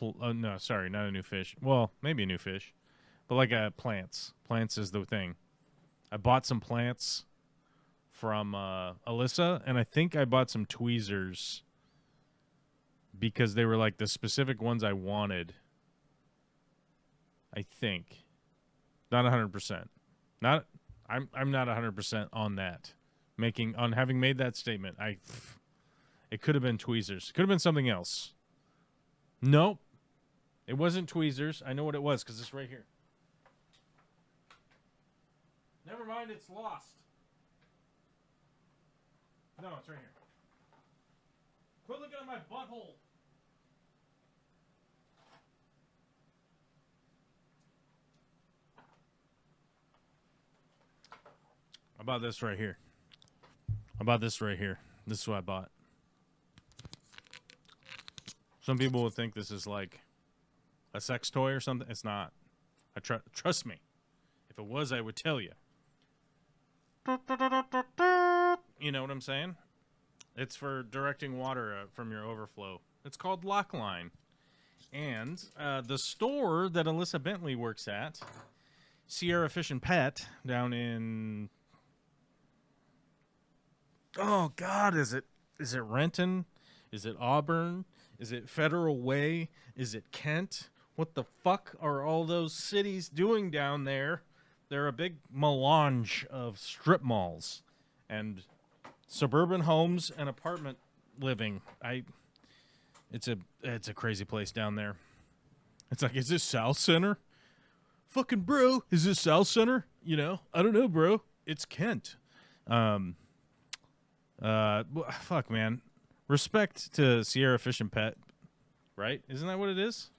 No, sorry, not a new fish. Well, maybe a new fish. But like plants. Plants is the thing. I bought some plants from Alyssa, and I think I bought some tweezers because they were like the specific ones I wanted. I think. Not 100%. I'm not 100% on that. Having made that statement, it could have been tweezers. It could have been something else. Nope. It wasn't tweezers. I know what it was because it's right here. Never mind, it's lost. No, it's right here. Quit looking at my butthole. I bought this right here. This is what I bought. Some people would think this is like a sex toy or something. It's not. Trust me. If it was, I would tell you. You know what I'm saying? It's for directing water from your overflow. It's called Lockline. And the store that Alyssa Bentley works at, Sierra Fish and Pet, down in... Oh, God, is it Renton? Is it Auburn? Is it Federal Way? Is it Kent? What the fuck are all those cities doing down there? They're a big melange of strip malls and suburban homes and apartment living. It's a crazy place down there. It's like, is this South Center? Fucking bro, is this South Center? You know, I don't know, bro. It's Kent. Fuck, man. Respect to Sierra Fish and Pet, right? Isn't that what it is?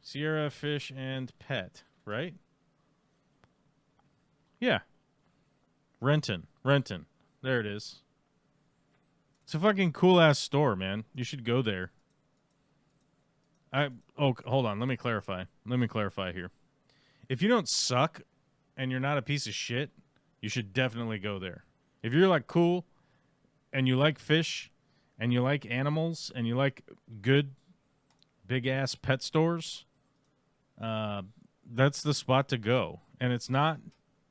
Sierra Fish and Pet, right? Yeah. Renton. There it is. It's a fucking cool-ass store, man. You should go there. Hold on. Let me clarify here. If you don't suck and you're not a piece of shit, you should definitely go there. If you're, like, cool and you like fish and you like animals and you like good big-ass pet stores, that's the spot to go. And that's not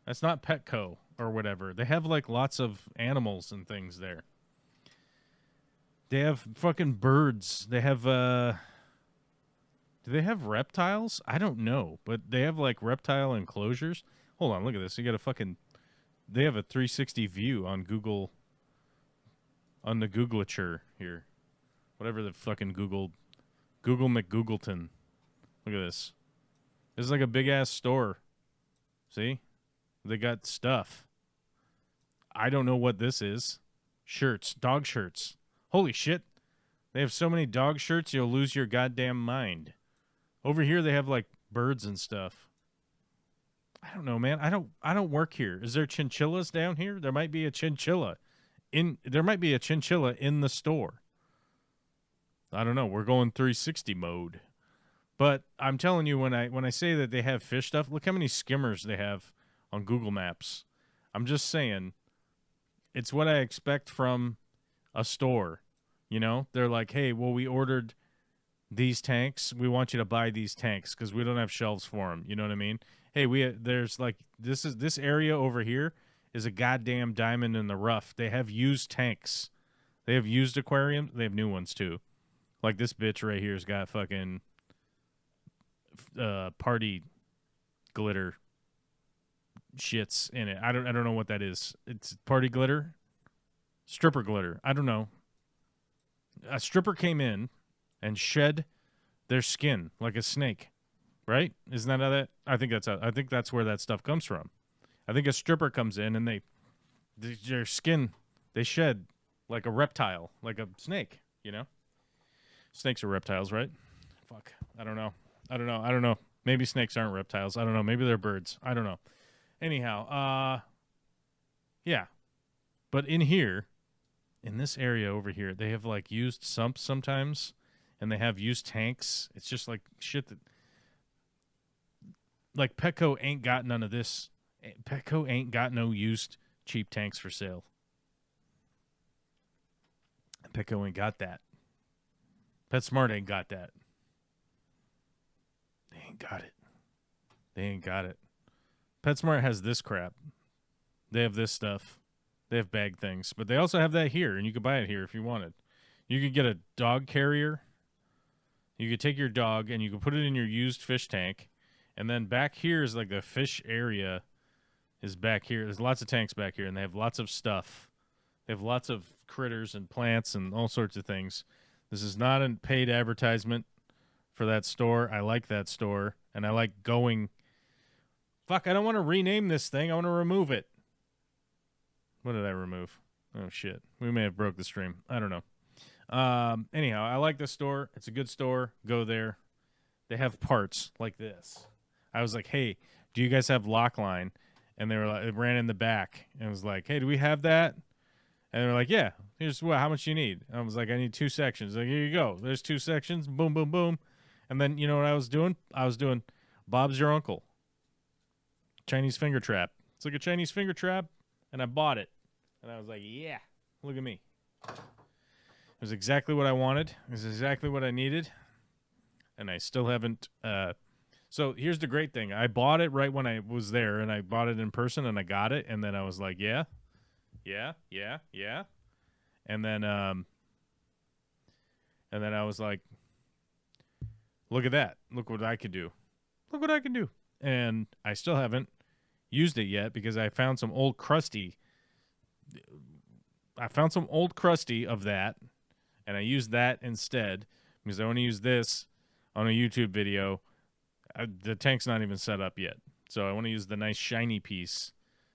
Petco or whatever. They have, like, lots of animals and things there. They have fucking birds. They have, Do they have reptiles? I don't know, but they have like reptile enclosures. Hold on, look at this. You got a fucking. They have a 360 view on Google. On the Googlature here, whatever the fucking Google McGoogleton. Look at this. This is like a big ass store. See, they got stuff. I don't know what this is. Shirts, dog shirts. Holy shit. They have so many dog shirts, you'll lose your goddamn mind. Over here, they have, like, birds and stuff. I don't know, man. I don't work here. Is there chinchillas down here? There might be a chinchilla. There might be a chinchilla in the store. I don't know. We're going 360 mode. But I'm telling you, when I say that they have fish stuff, look how many skimmers they have on Google Maps. I'm just saying, it's what I expect from a store. You know, they're like, hey, well, we ordered these tanks. We want you to buy these tanks because we don't have shelves for them. You know what I mean? Hey, there's like this area over here is a goddamn diamond in the rough. They have used tanks. They have used aquariums. They have new ones too. Like this bitch right here's got fucking party glitter shits in it. I don't know what that is. It's party glitter, stripper glitter. I don't know. A stripper came in and shed their skin like a snake, right? Isn't that how that? I think that's where that stuff comes from. I think a stripper comes in and their skin they shed like a reptile, like a snake. You know, snakes are reptiles, right? Fuck, I don't know. Maybe snakes aren't reptiles. I don't know. Maybe they're birds. I don't know. Anyhow, yeah. But in here, in this area over here, they have like used sumps sometimes, and they have used tanks. It's just like shit that, like Petco ain't got none of this. Petco ain't got no used cheap tanks for sale. Petco ain't got that. PetSmart ain't got that. They ain't got it. PetSmart has this crap. They have this stuff. They have bag things. But they also have that here, and you could buy it here if you wanted. You could get a dog carrier. You could take your dog, and you could put it in your used fish tank. And then back here is like the fish area is back here. There's lots of tanks back here, and they have lots of stuff. They have lots of critters and plants and all sorts of things. This is not a paid advertisement for that store. I like that store, and I like going. Fuck, I don't want to rename this thing. I want to remove it. What did I remove? Oh, shit. We may have broke the stream. I don't know. Anyhow, I like this store. It's a good store. Go there. They have parts like this. I was like, hey, do you guys have lock line? And they were like, it ran in the back. And I was like, hey, do we have that? And they were like, yeah. Here's how much you need. And I was like, I need 2 sections. Like, here you go. There's 2 sections. Boom, boom, boom. And then, you know what I was doing? I was doing Bob's Your Uncle. Chinese finger trap. It's like a Chinese finger trap. And I bought it. And I was like, yeah, look at me. It was exactly what I wanted. It was exactly what I needed. And I still haven't. So here's the great thing. I bought it right when I was there. And I bought it in person. And I got it. And then I was like, yeah. And then I was like, look at that. Look what I could do. Look what I can do. And I still haven't used it yet because I found some old crusty. Of that, and I used that instead because I want to use this on a YouTube video. The tank's not even set up yet, so I want to use the nice shiny piece,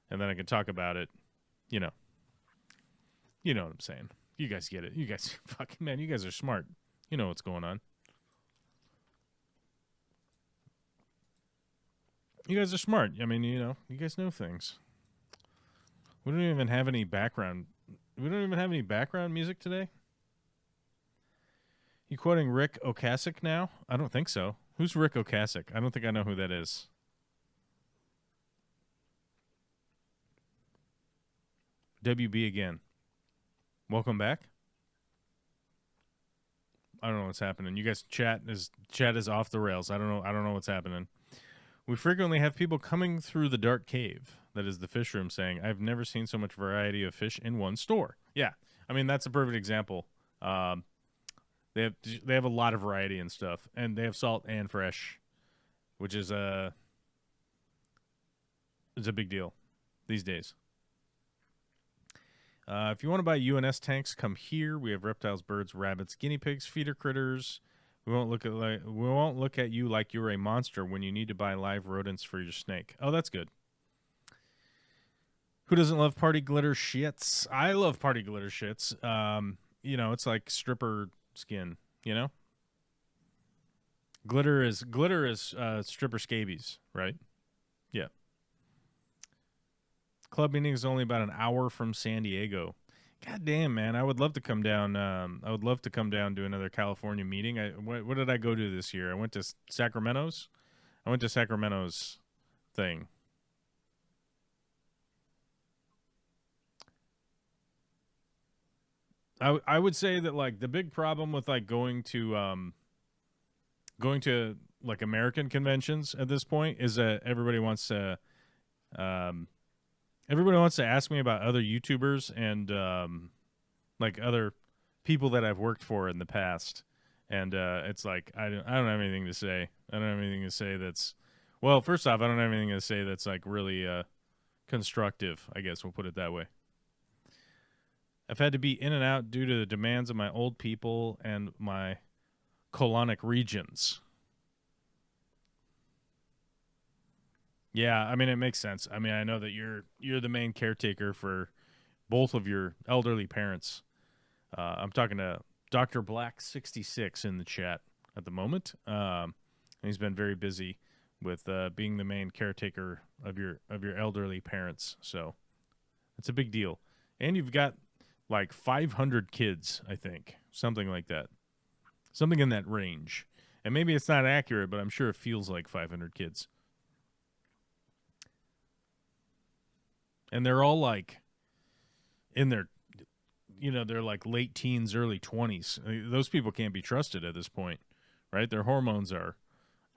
and then I can talk about it. You know what I'm saying. You guys get it. You guys, fucking man, you guys are smart. You know what's going on. You guys are smart. I mean, you guys know things. We don't even have any background. We don't even have any background music today. You quoting Rick Ocasek now? I don't think so. Who's Rick Ocasek? I don't think I know who that is. WB again. Welcome back. I don't know what's happening. You guys chat is off the rails. I don't know what's happening. We frequently have people coming through the dark cave. That is the fish room saying, I've never seen so much variety of fish in one store. Yeah. I mean, that's a perfect example. They They have a lot of variety and stuff, and they have salt and fresh, which is a big deal these days. If you want to buy UNS tanks, come here. We have reptiles, birds, rabbits, guinea pigs, feeder critters. We won't look at you like you're a monster when you need to buy live rodents for your snake. Oh, that's good. Who doesn't love party glitter shits? I love party glitter shits. You know, it's like stripper skin. You know, glitter is stripper scabies, right? Yeah. Club meeting is only about an hour from San Diego. God damn, man! I would love to come down. I would love to come down to another California meeting. What did I go to this year? I went to Sacramento's. I went to Sacramento's thing. I would say that like the big problem with like going to like American conventions at this point is that everybody wants to ask me about other YouTubers and like other people that I've worked for in the past, and it's like I don't have anything to say. I don't have anything to say that's, well, first off, I don't have anything to say that's like really constructive. I guess we'll put it that way. I've had to be in and out due to the demands of my old people and my colonic regions. Yeah, I mean, it makes sense. I mean, I know that you're the main caretaker for both of your elderly parents. I'm talking to Dr. Black 66 in the chat at the moment. And he's been very busy with being the main caretaker of your elderly parents. So it's a big deal. And you've got like 500 kids, I think. Something like that. Something in that range. And maybe it's not accurate, but I'm sure it feels like 500 kids. And they're all like in their, you know, they're like late teens, early 20s. Those people can't be trusted at this point, right? Their hormones are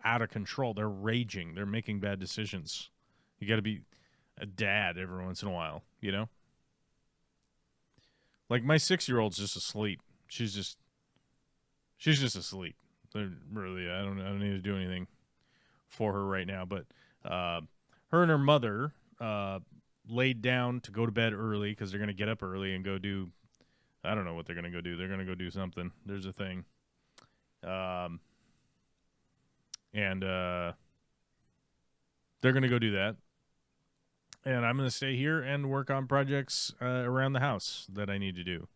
out of control. They're raging. They're making bad decisions. You got to be a dad every once in a while, you know? Like my 6-year-old's just asleep. She's just asleep. Really, I don't need to do anything for her right now. But her and her mother laid down to go to bed early because they're going to get up early and go do, I don't know what they're going to go do. They're going to go do something. There's a thing. And they're going to go do that. And I'm going to stay here and work on projects around the house that I need to do.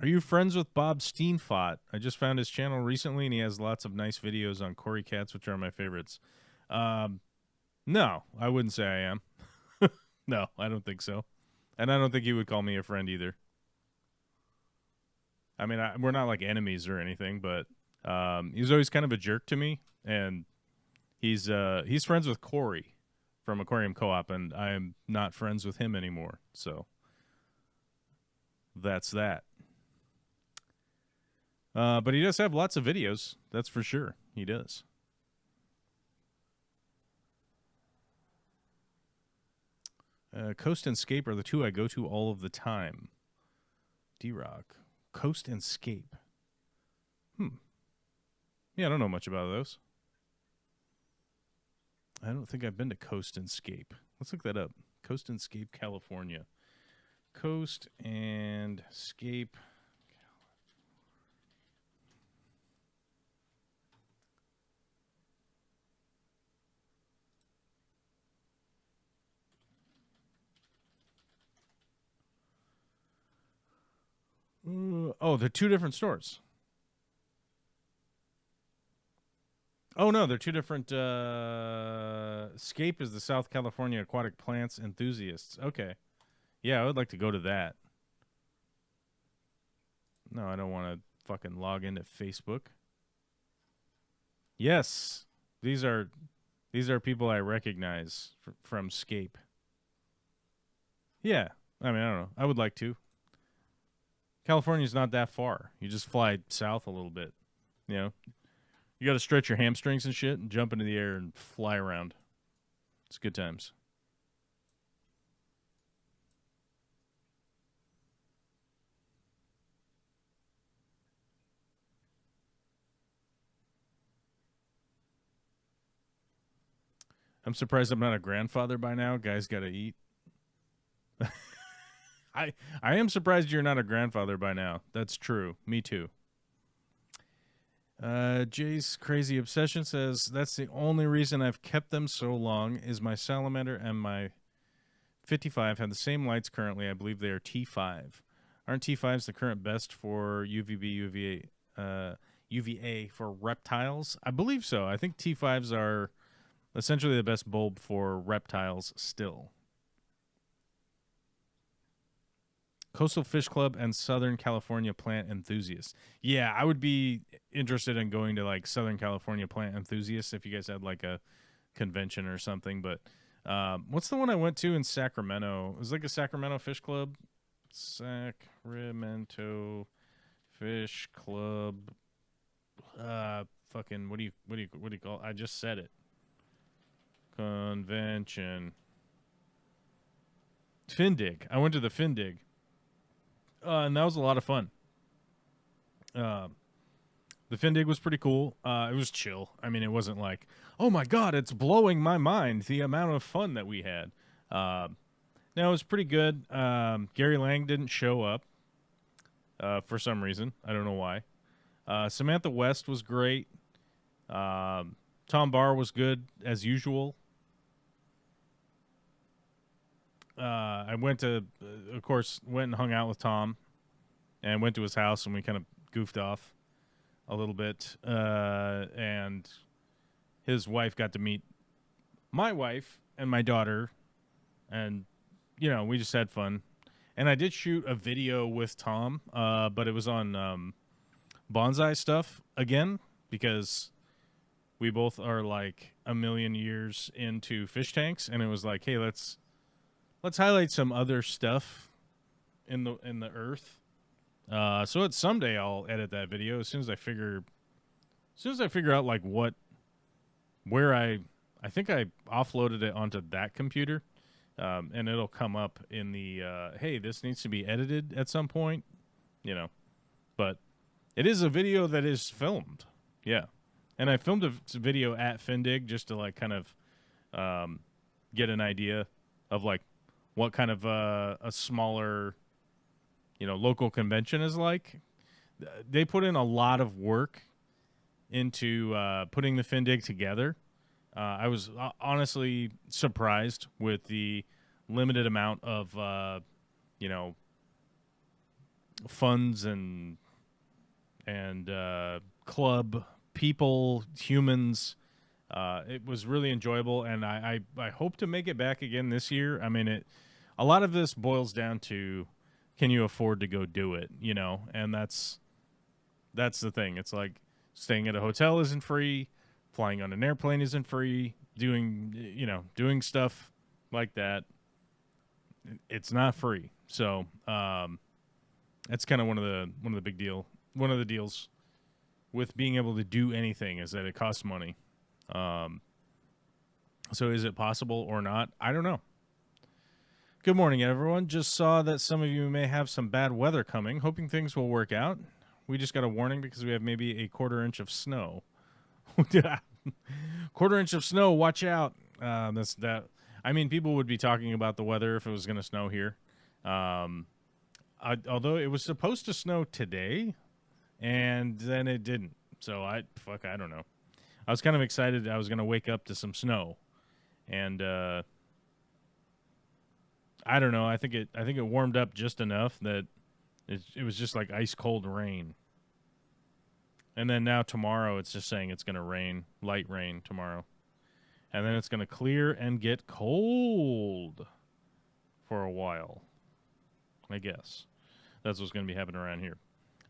Are you friends with Bob Steenfott? I just found his channel recently, and he has lots of nice videos on Cory cats, which are my favorites. No, I wouldn't say I am. No, I don't think so. And I don't think he would call me a friend either. I mean, we're not like enemies or anything, but he's always kind of a jerk to me. And he's friends with Cory from Aquarium Co-op, and I am not friends with him anymore. So that's that. But he does have lots of videos. That's for sure. He does. Coast and Scape are the two I go to all of the time. D-Rock. Coast and Scape. Yeah, I don't know much about those. I don't think I've been to Coast and Scape. Let's look that up. Coast and Scape, California. Coast and Scape. Oh, they're two different stores. Oh, no, they're two different. Scape is the South California Aquatic Plants Enthusiasts. Okay. Yeah, I would like to go to that. No, I don't want to fucking log into Facebook. Yes, these are people I recognize from Scape. Yeah, I mean, I don't know. I would like to. California's not that far. You just fly south a little bit, you know. You got to stretch your hamstrings and shit and jump into the air and fly around. It's good times. I'm surprised I'm not a grandfather by now. Guys got to eat. I am surprised you're not a grandfather by now. That's true. Me too. Jay's crazy obsession says that's the only reason I've kept them so long is my salamander and my 55 have the same lights currently. I believe they are T5. Aren't T5s the current best for UVA for reptiles? I believe so. I think T5s are essentially the best bulb for reptiles still. Coastal Fish Club and Southern California Plant Enthusiasts. Yeah, I would be interested in going to like Southern California Plant Enthusiasts if you guys had like a convention or something. But what's the one I went to in Sacramento? It was like a Sacramento Fish Club. Sacramento Fish Club. Fucking what do you call it? I just said it. Convention. Findig. I went to the Findig. And that was a lot of fun. The Findig was pretty cool. It was chill. I mean, it wasn't like, oh my God, it's blowing my mind, the amount of fun that we had. No, it was pretty good. Gary Lang didn't show up for some reason. I don't know why. Samantha West was great. Tom Barr was good, as usual. I went to, of course, went and hung out with Tom and went to his house, and we kind of goofed off a little bit. And his wife got to meet my wife and my daughter, and, you know, we just had fun. And I did shoot a video with Tom, but it was on bonsai stuff again, because we both are like a million years into fish tanks, and it was like, hey, let's highlight some other stuff in the earth. So it's someday I'll edit that video as soon as I figure out like where I think I offloaded it onto that computer, and it'll come up in the hey, this needs to be edited at some point, you know. But it is a video that is filmed, yeah. And I filmed a video at Findig just to like kind of get an idea of like what kind of a smaller, you know, local convention is like. They put in a lot of work into putting the Findig together. I was honestly surprised with the limited amount of, you know, funds and club people, humans. It was really enjoyable, and I hope to make it back again this year. I mean, a lot of this boils down to, can you afford to go do it, you know? And that's the thing. It's like staying at a hotel isn't free, flying on an airplane isn't free, doing stuff like that. It's not free. So that's kind of one of the deals with being able to do anything is that it costs money. So is it possible or not? I don't know. Good morning, everyone. Just saw that some of you may have some bad weather coming. Hoping things will work out. We just got a warning because we have maybe a quarter-inch of snow. Quarter-inch of snow. Watch out. That's that. I mean, people would be talking about the weather if it was going to snow here. Although it was supposed to snow today, and then it didn't. So I don't know. I was kind of excited. I was going to wake up to some snow, and I don't know. I think it warmed up just enough that it was just like ice cold rain. And then now tomorrow it's just saying it's going to rain, light rain tomorrow. And then it's going to clear and get cold for a while, I guess. That's what's going to be happening around here.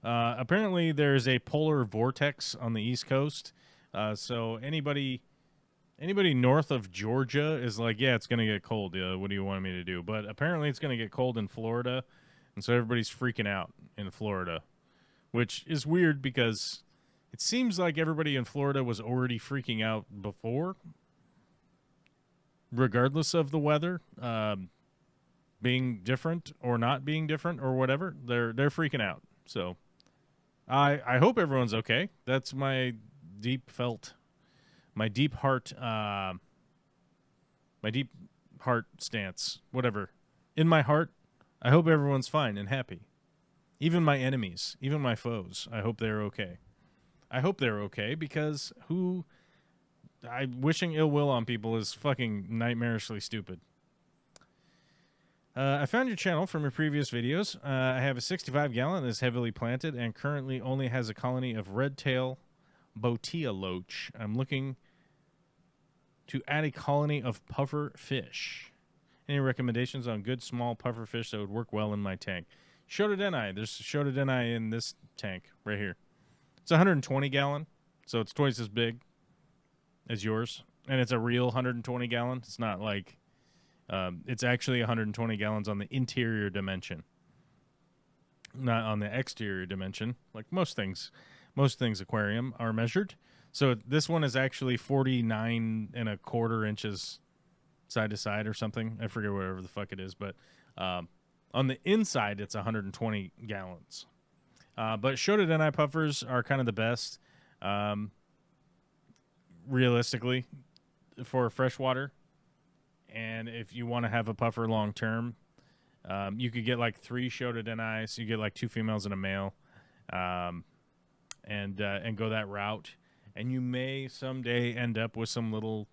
Apparently there's a polar vortex on the East Coast. So anybody north of Georgia is like, yeah, it's going to get cold. What do you want me to do? But apparently it's going to get cold in Florida. And so everybody's freaking out in Florida, which is weird because it seems like everybody in Florida was already freaking out before, regardless of the weather being different or not being different or whatever. They're freaking out. So I hope everyone's okay. That's my deep heart my deep heart stance, whatever. In my heart, I hope everyone's fine and happy. Even my enemies, even my foes, I hope they're okay. I hope they're okay because wishing ill will on people is fucking nightmarishly stupid. I found your channel from your previous videos. I have a 65-gallon that is heavily planted and currently only has a colony of red-tail botia loach. I'm looking to add a colony of puffer fish. Any recommendations on good small puffer fish that would work well in my tank? Shotodeni. There's Shotodeni in this tank right here. It's 120-gallon, so it's twice as big as yours. And it's a real 120-gallon. It's not like... it's actually 120 gallons on the interior dimension, not on the exterior dimension, like most things aquarium are measured. So this one is actually 49.25 inches side to side or something. I forget whatever the fuck it is, but on the inside it's 120 gallons. But Shotodeni puffers are kind of the best, realistically, for freshwater. And if you want to have a puffer long term, you could get like 3 Shotodeni. So you get like 2 females and a male, and go that route. And you may someday end up with some little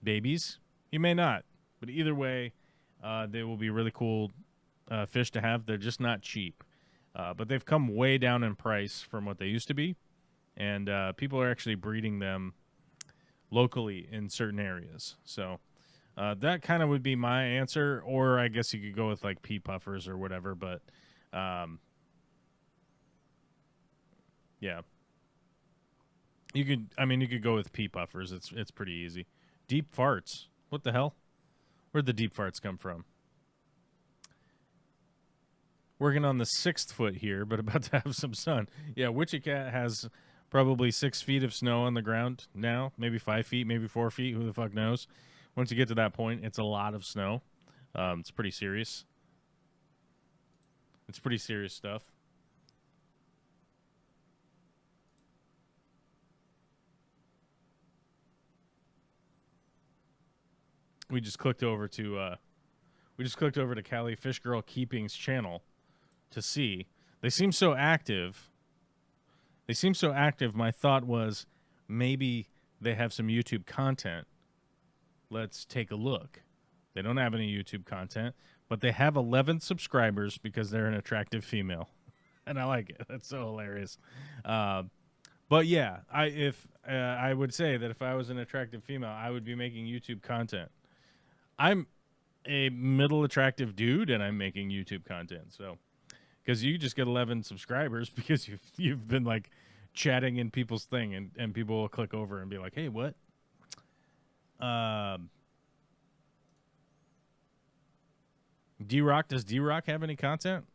babies. You may not, but either way, they will be really cool fish to have. They're just not cheap, but they've come way down in price from what they used to be, and people are actually breeding them locally in certain areas. So. That kind of would be my answer, or I guess you could go with like pea puffers or whatever, but yeah. You could go with pea puffers. It's pretty easy. Deep farts. What the hell? Where'd the deep farts come from? Working on the 6th foot here, but about to have some sun. Yeah, Wichita has probably 6 feet of snow on the ground now, maybe 5 feet, maybe 4 feet, who the fuck knows. Once you get to that point, it's a lot of snow. It's pretty serious. It's pretty serious stuff. We just clicked over to Callie Fish Girl Keeping's channel to see. They seem so active. My thought was maybe they have some YouTube content. Let's take a look. They don't have any YouTube content, but they have 11 subscribers because they're an attractive female. And I like it. That's so hilarious. But yeah, I would say that if I was an attractive female, I would be making YouTube content. I'm a middle attractive dude, and I'm making YouTube content. So, because you just get 11 subscribers because you've been like chatting in people's thing, and people will click over and be like, "Hey, what?" D-Rock, does D-Rock have any content?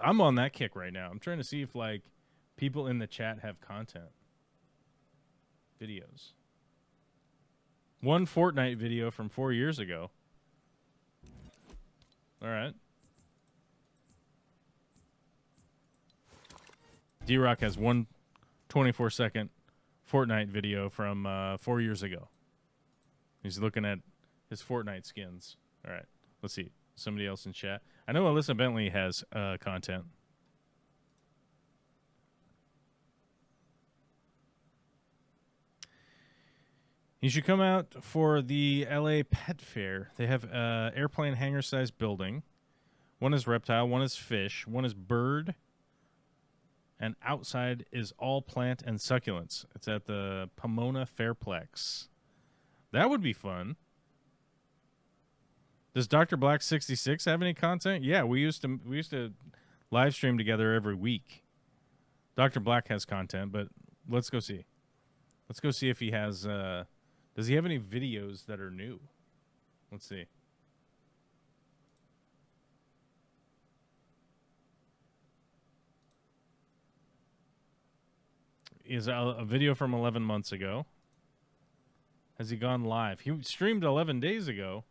I'm on that kick right now. I'm trying to see if like people in the chat have content. Videos. One Fortnite video from 4 years ago. All right. D-Rock has one 24-second Fortnite video from 4 years ago. He's looking at his Fortnite skins. All right. Let's see. Somebody else in chat. I know Alyssa Bentley has content. You should come out for the LA Pet Fair. They have an airplane hangar-sized building. One is reptile, one is fish, one is bird, and outside is all plant and succulents. It's at the Pomona Fairplex. That would be fun. Does Dr. Black 66 have any content? Yeah, we used to live stream together every week. Dr. Black has content, but let's go see. Let's go see if he has does he have any videos that are new? Let's see. Is a video from 11 months ago. Has he gone live? He streamed 11 days ago.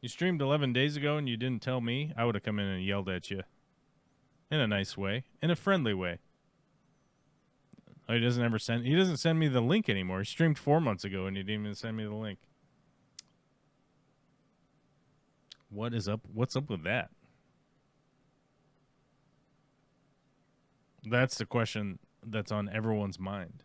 You streamed 11 days ago and you didn't tell me? I would have come in and yelled at you. In a nice way. In a friendly way. Oh, he doesn't send me the link anymore. He streamed 4 months ago and he didn't even send me the link. What is up? What's up with that? That's the question that's on everyone's mind.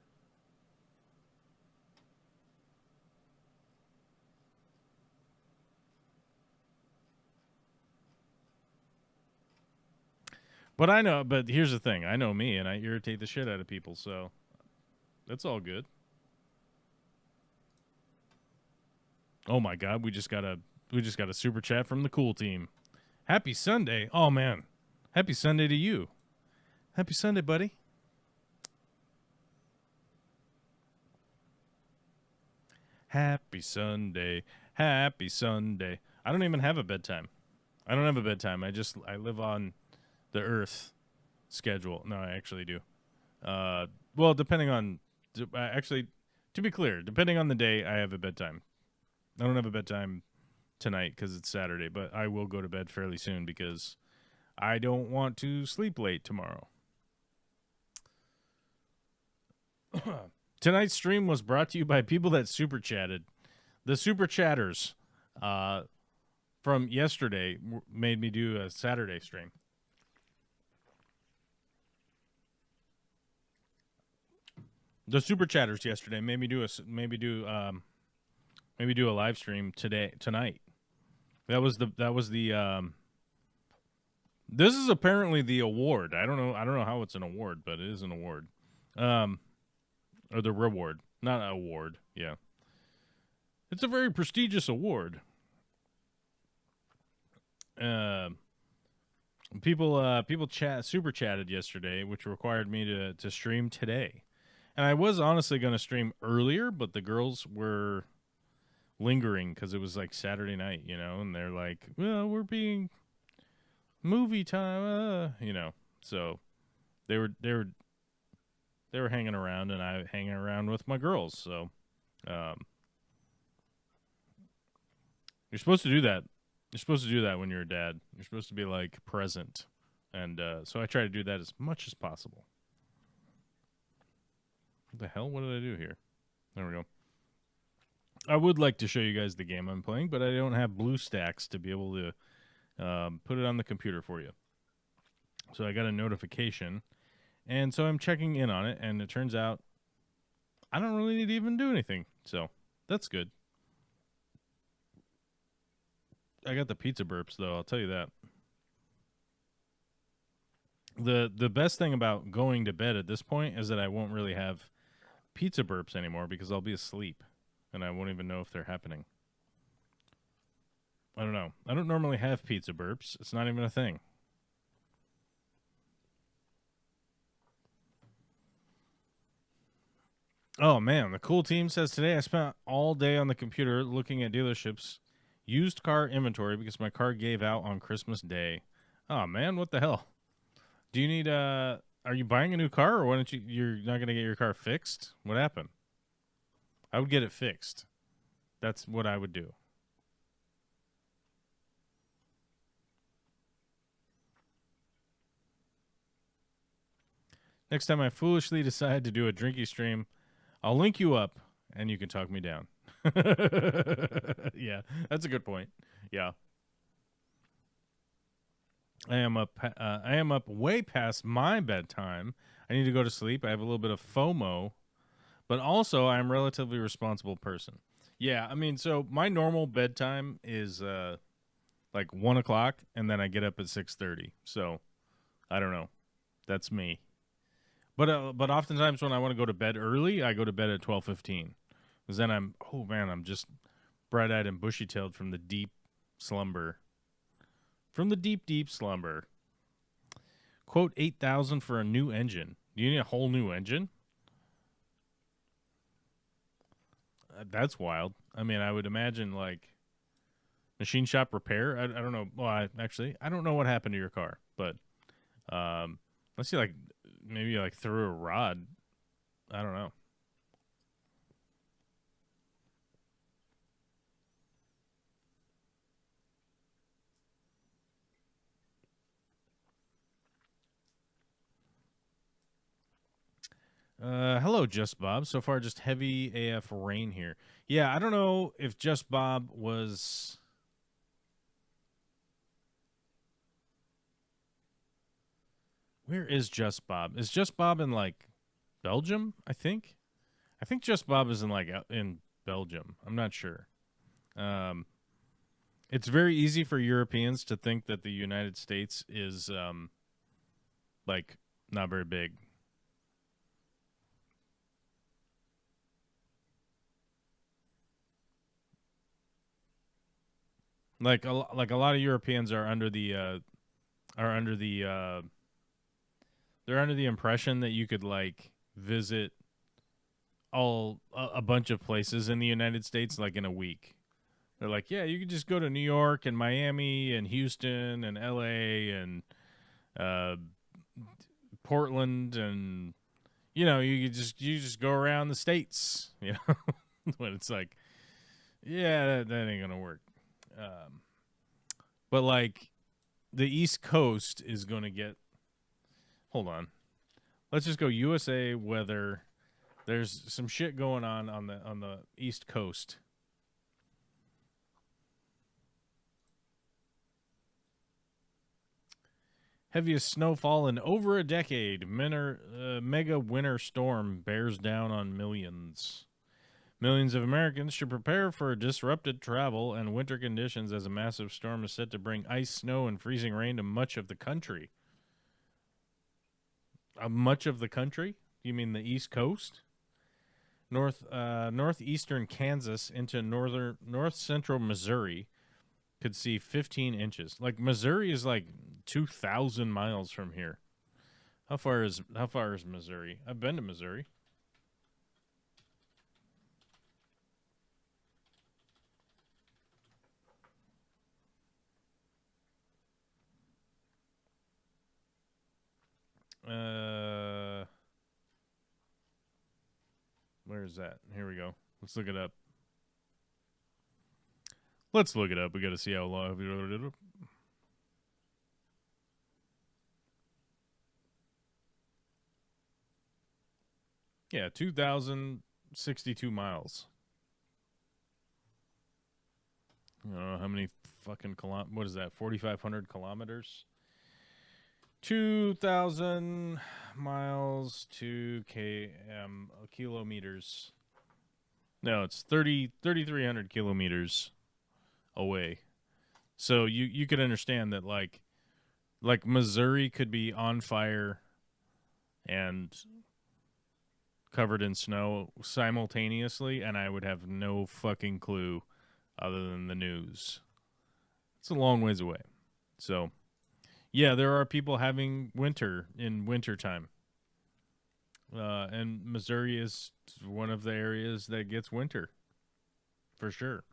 But here's the thing. I know me and I irritate the shit out of people, so that's all good. Oh my god, we just got a super chat from the cool team. Happy Sunday. Oh man. Happy Sunday to you. Happy Sunday, buddy. Happy Sunday. Happy Sunday. I don't even have a bedtime. I don't have a bedtime. I live on the Earth schedule. No, I actually do. Well, depending on actually, to be clear, depending on the day, I have a bedtime. I don't have a bedtime tonight because it's Saturday, but I will go to bed fairly soon because I don't want to sleep late tomorrow. Tonight's stream was brought to you by people that super chatted. The super chatters from yesterday made me do a Saturday stream. The super chatters yesterday made me do a live stream tonight. That was the this is apparently the award. I don't know how it's an award, but it is an award. Or the reward, not an award. Yeah. It's a very prestigious award. People super chatted yesterday, which required me to stream today. And I was honestly going to stream earlier, but the girls were lingering because it was like Saturday night, you know, and they're like, well, we're being movie time, you know. So they were hanging around and I hanging around with my girls. So you're supposed to do that. You're supposed to do that when you're a dad. You're supposed to be like present. And so I try to do that as much as possible. What the hell? What did I do here? There we go. I would like to show you guys the game I'm playing, but I don't have BlueStacks to be able to put it on the computer for you. So I got a notification, and so I'm checking in on it, and it turns out I don't really need to even do anything. So that's good. I got the pizza burps, though, I'll tell you that. The best thing about going to bed at this point is that I won't really have pizza burps anymore because I'll be asleep and I won't even know if they're happening. I don't know. I don't normally have pizza burps. It's not even a thing. Oh man, the cool team says today I spent all day on the computer looking at dealerships used car inventory because my car gave out on Christmas Day. Oh man, what the hell? Do you need are you buying a new car, or why don't you're not going to get your car fixed? What happened? I would get it fixed. That's what I would do. Next time I foolishly decide to do a drinky stream, I'll link you up and you can talk me down. Yeah, that's a good point. Yeah. I am up way past my bedtime. I need to go to sleep. I have a little bit of FOMO, but also I'm a relatively responsible person. Yeah, I mean, so my normal bedtime is like 1 o'clock, and then I get up at 6:30. So I don't know. That's me. But oftentimes when I want to go to bed early, I go to bed at 12:15. Because then I'm just bright-eyed and bushy-tailed from the deep slumber. From the deep, deep slumber. Quote 8,000 for a new engine. Do you need a whole new engine? That's wild. I mean, I would imagine like machine shop repair. I don't know. Well, I don't know what happened to your car, but let's see, like maybe like threw a rod. I don't know. Hello, Just Bob. So far, just heavy AF rain here. Yeah, I don't know if Just Bob was. Where is Just Bob? Is Just Bob in like Belgium? I think. I think Just Bob is in like in Belgium. I'm not sure. Um, it's very easy for Europeans to think that the United States is like not very big. Like a lot of Europeans are under the are under the they're under the impression that you could like visit a bunch of places in the United States like in a week. They're like, yeah, you could just go to New York and Miami and Houston and LA and uh, Portland and you just go around the states, But it's like, yeah, that ain't gonna work. Um, but like the East Coast is gonna get. Hold on, let's just go USA weather. There's some shit going on the East Coast. Heaviest snowfall in over a decade. Mega winter storm bears down on millions. Millions of Americans should prepare for disrupted travel and winter conditions as a massive storm is set to bring ice, snow, and freezing rain to much of the country. Much of the country? You mean the East Coast? Northeastern Kansas into north central Missouri could see 15 inches. Like Missouri is like 2,000 miles from here. How far is Missouri? I've been to Missouri. Where is that? Here we go. Let's look it up. We got to see how long. Yeah, 2,062 miles. I don't know how many fucking what is that? 4,500 kilometers? 2,000 miles to kilometers. No, it's 3,300 kilometers away. So you could understand that like Missouri could be on fire and covered in snow simultaneously, and I would have no fucking clue other than the news. It's a long ways away. So yeah, there are people having winter in wintertime. And Missouri is one of the areas that gets winter. For sure.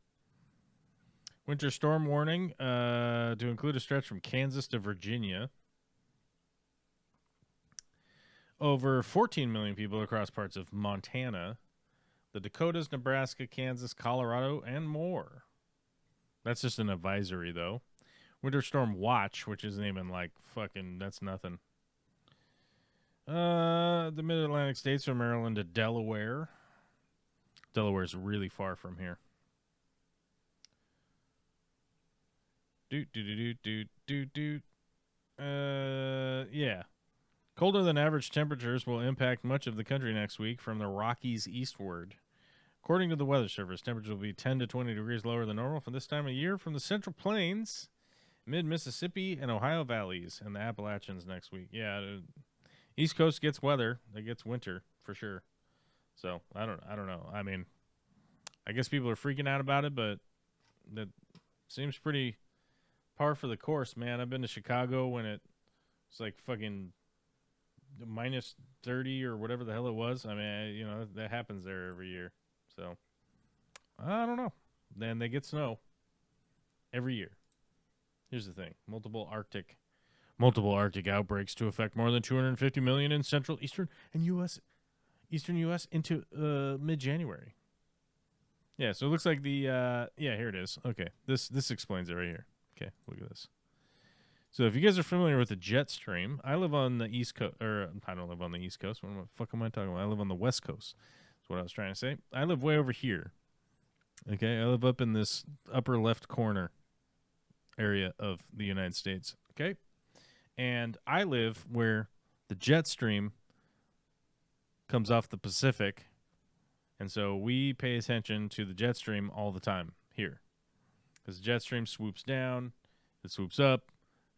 Winter storm warning to include a stretch from Kansas to Virginia. Over 14 million people across parts of Montana, the Dakotas, Nebraska, Kansas, Colorado, and more. That's just an advisory, though. Winter Storm Watch, which is naming like fucking, that's nothing. The Mid-Atlantic states from Maryland to Delaware. Delaware's really far from here. Yeah. Colder than average temperatures will impact much of the country next week from the Rockies eastward. According to the Weather Service, temperatures will be 10 to 20 degrees lower than normal for this time of year from the Central Plains, mid-Mississippi, and Ohio valleys, and the Appalachians next week. Yeah, East Coast gets weather. It gets winter for sure. So I don't know. I mean, I guess people are freaking out about it, but that seems pretty par for the course, man. I've been to Chicago when it's like fucking minus 30 or whatever the hell it was. I mean, that happens there every year. So I don't know. Then they get snow every year. Here's the thing: multiple Arctic outbreaks to affect more than 250 million in central, eastern U.S. into mid-January. Yeah, so it looks like the here it is. Okay, this explains it right here. Okay, look at this. So if you guys are familiar with the jet stream, I live on the East Coast, or I don't live on the East Coast. What the fuck am I talking about? I live on the West Coast. That's what I was trying to say. I live way over here. Okay, I live up in this upper left corner area of the United States. Okay, and I live where the jet stream comes off the Pacific, and so we pay attention to the jet stream all the time here, because the jet stream swoops down, it swoops up.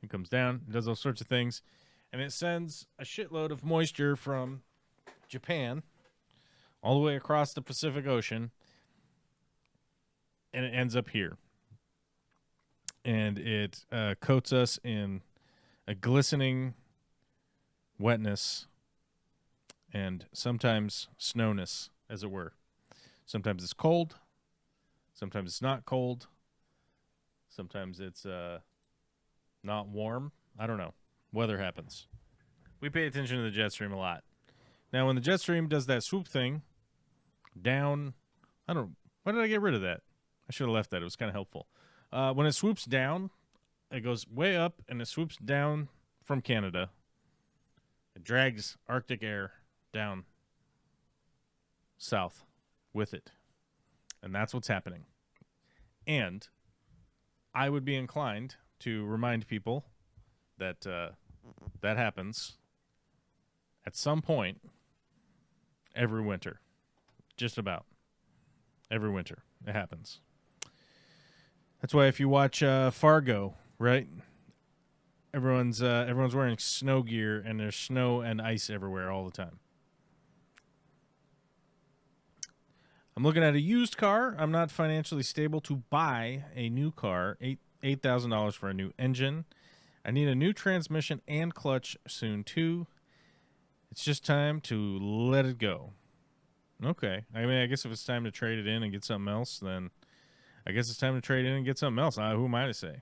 It comes down, it does all sorts of things, and it sends a shitload of moisture from Japan all the way across the Pacific Ocean, and it ends up here. And it coats us in a glistening wetness and sometimes snowness, as it were. Sometimes it's cold, sometimes it's not cold, sometimes it's not warm. I don't know. Weather happens. We pay attention to the jet stream a lot. Now, when the jet stream does that swoop thing down, why did I get rid of that? I should have left that. It was kind of helpful. When it swoops down, it goes way up and it swoops down from Canada. It drags Arctic air down south with it. And that's what's happening. And I would be inclined to remind people that that happens at some point every winter. Just about every winter it happens. That's why if you watch Fargo, right? Everyone's wearing snow gear and there's snow and ice everywhere all the time. I'm looking at a used car. I'm not financially stable to buy a new car. $8,000 for a new engine. I need a new transmission and clutch soon too. It's just time to let it go. Okay. I mean, I guess if it's time to trade it in and get something else, then I guess it's time to trade in and get something else. Who am I to say?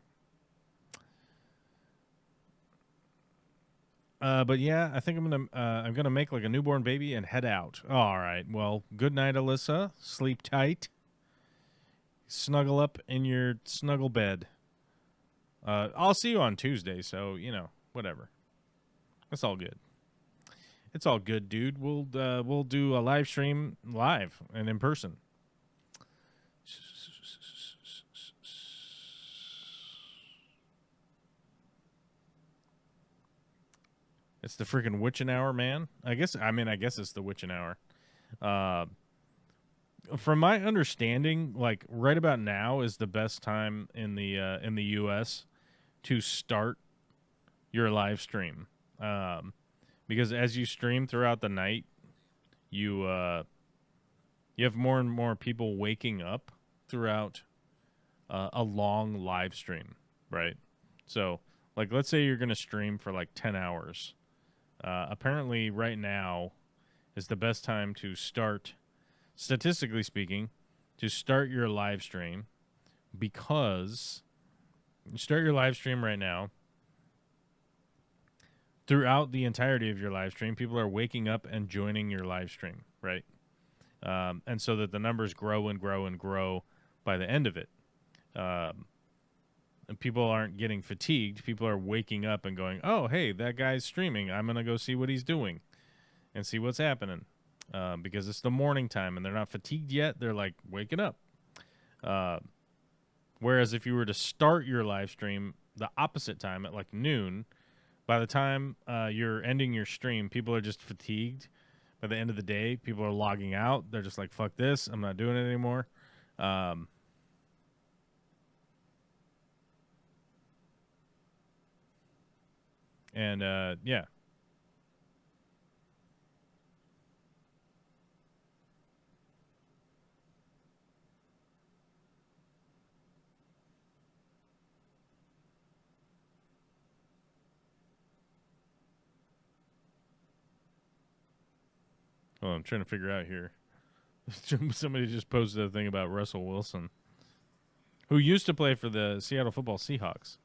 But yeah, I think I'm gonna make like a newborn baby and head out. All right. Well, good night, Alyssa. Sleep tight. Snuggle up in your snuggle bed. I'll see you on Tuesday, so, whatever. That's all good. It's all good, dude. We'll do a live stream live and in person. It's the freaking witching hour, man. I guess it's the witching hour. From my understanding, like right about now is the best time in the US to start your live stream, because as you stream throughout the night, you have more and more people waking up throughout a long live stream, right? So, like, let's say you're gonna stream for like 10 hours. Apparently, right now is the best time to start, statistically speaking, to start your live stream, because you start your live stream right now. Throughout the entirety of your live stream, people are waking up and joining your live stream, right? And so that the numbers grow and grow and grow by the end of it. And people aren't getting fatigued. People are waking up and going, oh, hey, that guy's streaming. I'm going to go see what he's doing and see what's happening, because it's the morning time and they're not fatigued yet. They're like waking up. Whereas if you were to start your live stream the opposite time at like noon, by the time you're ending your stream, people are just fatigued. By the end of the day, people are logging out. They're just like, fuck this. I'm not doing it anymore. Yeah. Well, I'm trying to figure out here. Somebody just posted a thing about Russell Wilson, who used to play for the Seattle Football Seahawks.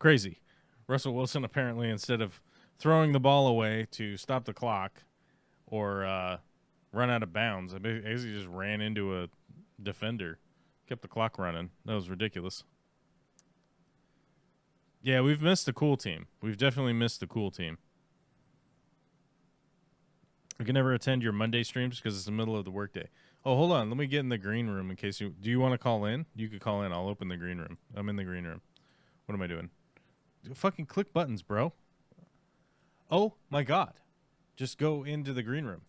Crazy. Russell Wilson apparently, instead of throwing the ball away to stop the clock or run out of bounds, I basically just ran into a defender, kept the clock running. That was ridiculous. Yeah, we've missed the cool team. We've definitely missed the cool team. We can never attend your Monday streams because it's the middle of the workday. Oh, hold on. Let me get in the green room in case you... Do you want to call in? You could call in. I'll open the green room. I'm in the green room. What am I doing? Fucking click buttons, bro. Oh, my God. Just go into the green room.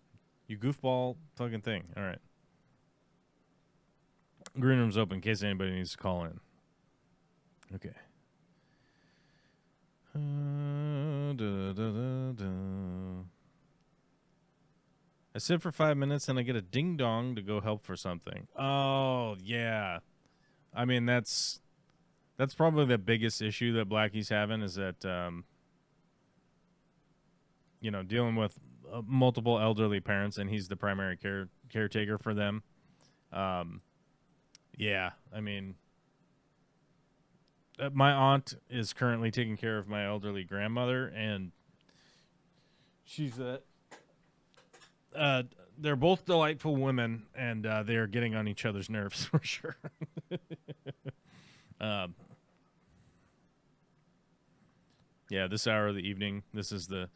You goofball fucking thing. All right. Green room's open in case anybody needs to call in. Okay. I sit for 5 minutes and I get a ding dong to go help for something. Oh, yeah. I mean, that's probably the biggest issue that Blackie's having is that, dealing with multiple elderly parents, and he's the primary caretaker for them. Yeah, I mean, my aunt is currently taking care of my elderly grandmother, and she's they're both delightful women, and they are getting on each other's nerves for sure. Yeah, this hour of the evening, this is the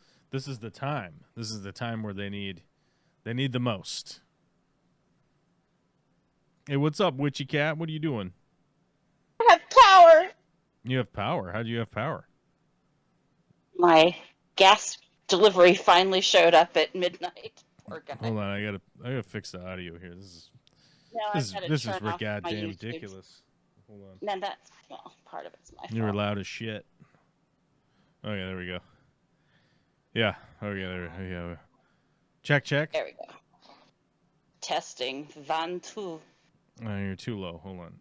time. This is the time where they need the most. Hey, what's up, Witchy Cat? What are you doing? I have power. You have power? How do you have power? My gas delivery finally showed up at midnight. Poor guy. Hold on, I gotta fix the audio here. This is goddamn ridiculous. Hold on. No, that's part of it's my fault. You were loud as shit. Okay, there we go. Yeah. Okay, there we go. Check. There we go. Testing. 1, 2. Oh, you're too low. Hold on.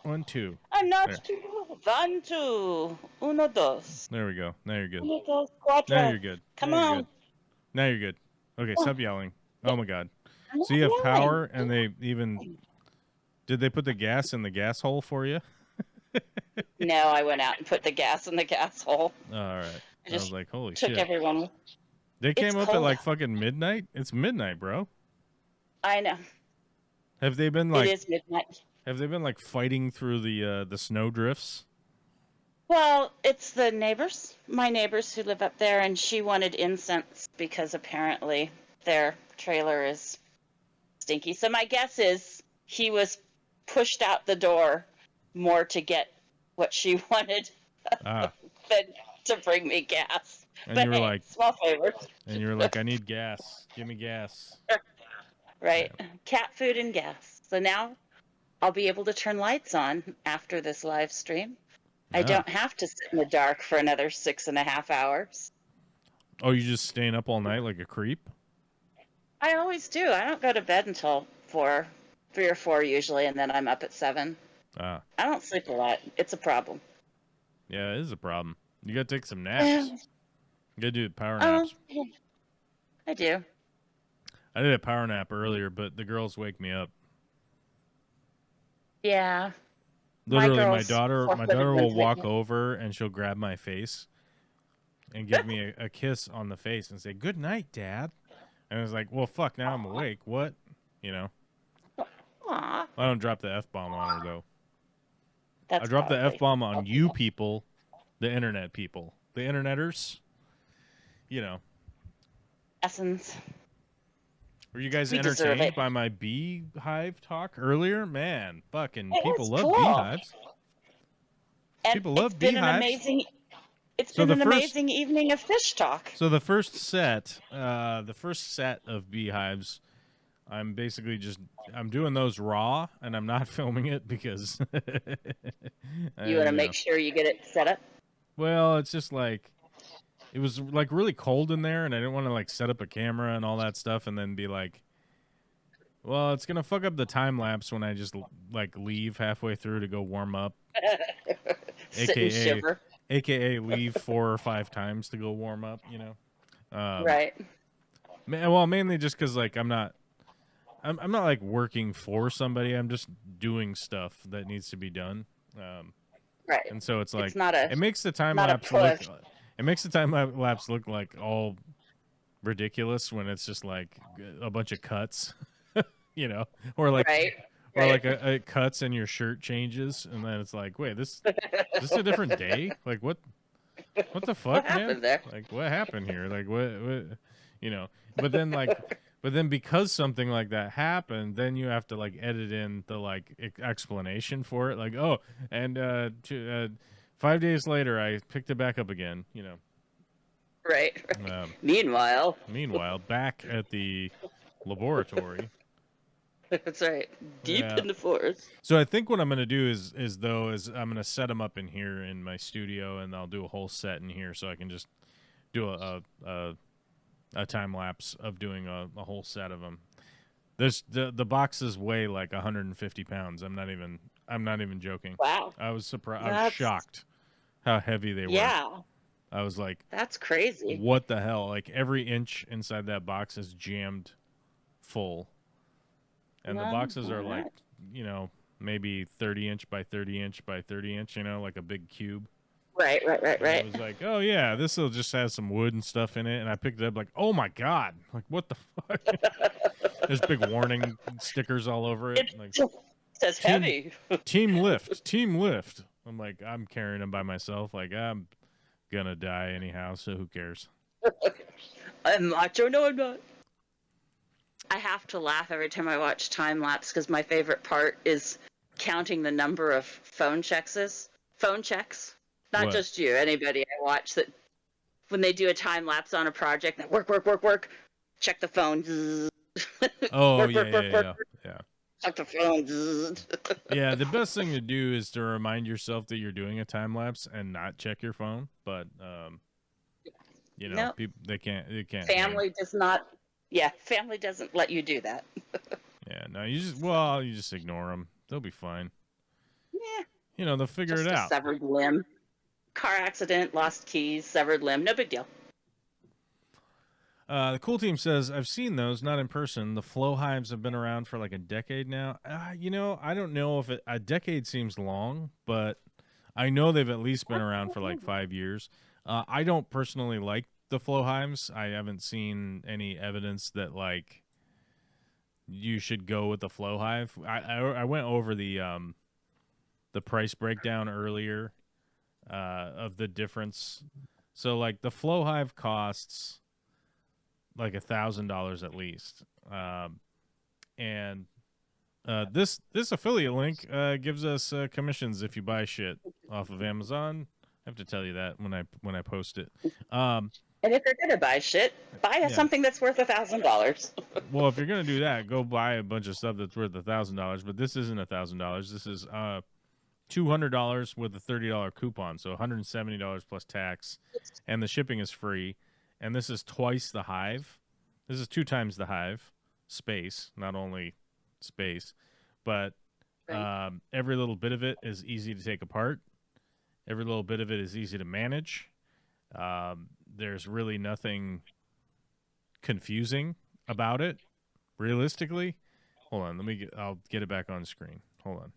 1, 2. I'm not too low. 1, 2. 1, 2. There we go. Now you're good. 1, 2, 4. Now you're good. Come on. Now you're good. Okay, stop yelling. Oh my God. So you have power, and did they put the gas in the gas hole for you? No, I went out and put the gas in the gas hole. All right. I was like, holy took shit. Everyone. They came up at like fucking midnight? It's midnight, bro. I know. Have they been like... It is midnight. Have they been like fighting through the snow drifts? Well, it's the neighbors. My neighbors who live up there, and she wanted incense because apparently their trailer is stinky. So my guess is he was pushed out the door more to get what she wanted than to bring me gas. And but you were like, small favor. And you were like, I need gas. Give me gas. Right. Yeah. Cat food and gas. So now I'll be able to turn lights on after this live stream. I don't have to sit in the dark for another 6.5 hours. Oh, you just staying up all night like a creep? I always do. I don't go to bed until 3 or 4 usually, and then I'm up at 7. I don't sleep a lot. It's a problem. Yeah, it is a problem. You gotta take some naps. You gotta do power naps. I do. I did a power nap earlier, but the girls wake me up. Yeah. Literally, my daughter will walk over and she'll grab my face and give me a kiss on the face and say, "Good night, Dad." And I was like, well, fuck, now I'm awake. What? You know? Aww. I don't drop the F-bomb on her, though. That's I drop the F-bomb on you people, the internet people. The interneters. You know. Essence. Were you guys entertained by my beehive talk earlier? Man, fucking people love beehives. And people love beehives. It's been an amazing evening of fish talk. So the first set of beehives, I'm basically I'm doing those raw, and I'm not filming it because you want to make sure you get it set up. Well, it's just like it was like really cold in there, and I didn't want to like set up a camera and all that stuff, and then be like, well, it's gonna fuck up the time lapse when I just like leave halfway through to go warm up, AKA leave 4 or 5 times to go warm up, you know. Right. Well, mainly just because like I'm not like working for somebody. I'm just doing stuff that needs to be done. Right. And so it's like It's not a it makes the time not a lapse look push. it makes the time lapse look like all ridiculous when it's just like a bunch of cuts, you know, or like Right. or Right. like a cuts and your shirt changes, and then it's like, wait, this is this a different day? Like what the What fuck, man? happened there? Like what happened here? Like what you know? But then like but then because something like that happened, then you have to like edit in the like explanation for it, like oh, and 5 days later I picked it back up again, you know. Right. Um, Meanwhile, Meanwhile, back at the laboratory. that's right. Deep Yeah. in the forest. So I think what I'm gonna do is I'm gonna set them up in here in my studio, and I'll do a whole set in here, so I can just do a time lapse of doing a whole set of them. There's the boxes weigh like 150 pounds. I'm not even joking. Wow. I was surprised. I was That's shocked how heavy they were. yeah. I was like, That's crazy. what the hell? Like every inch inside that box is jammed full. And the Well, boxes are all like, right. you know, maybe 30 inch by 30 inch by 30 inch, you know, like a big cube. Right. And I was like, oh yeah, this will just have some wood and stuff in it. And I picked it up like, oh my God, like what the fuck? There's big warning stickers all over it. Like, It says heavy. team lift, team lift. I'm like, I'm carrying them by myself. Like I'm gonna die anyhow, so who cares? I'm macho. No, I'm not. I have to laugh every time I watch time lapse because my favorite part is counting the number of phone checks. Not What? just you, anybody I watch that when they do a time lapse on a project, that work, check the phone. Oh work, yeah, work, work, yeah, work, yeah, yeah. check the phone. Yeah, the best thing to do is to remind yourself that you're doing a time lapse and not check your phone. But you know, Nope. people they can't Family does not. Yeah, family doesn't let you do that. Yeah, no, you just ignore them. They'll be fine. Yeah, You know, they'll figure just it a out. severed limb, car accident, lost keys, severed limb, no big deal. The cool team says, I've seen those, not in person. The flow hives have been around for like a decade now. You know, I don't know if a decade seems long, but I know they've at least been around for like 5 years. I don't personally like the flow hives. I haven't seen any evidence that like you should go with the flow hive. I went over the price breakdown earlier of the difference. So like the flow hive costs like $1,000 at least, and this affiliate link gives us commissions if you buy shit off of Amazon. I have to tell you that when I post it. And if you're gonna buy shit, buy something that's worth $1,000. Well, if you're gonna do that, go buy a bunch of stuff that's worth $1,000. But this isn't $1,000. This is $200 with a $30 coupon, so $170 plus tax, and the shipping is free. And this is twice the hive. This is 2 times the hive space, not only space, but every little bit of it is easy to take apart. Every little bit of it is easy to manage. There's really nothing confusing about it, realistically. Hold on, I'll get it back on screen. Hold on.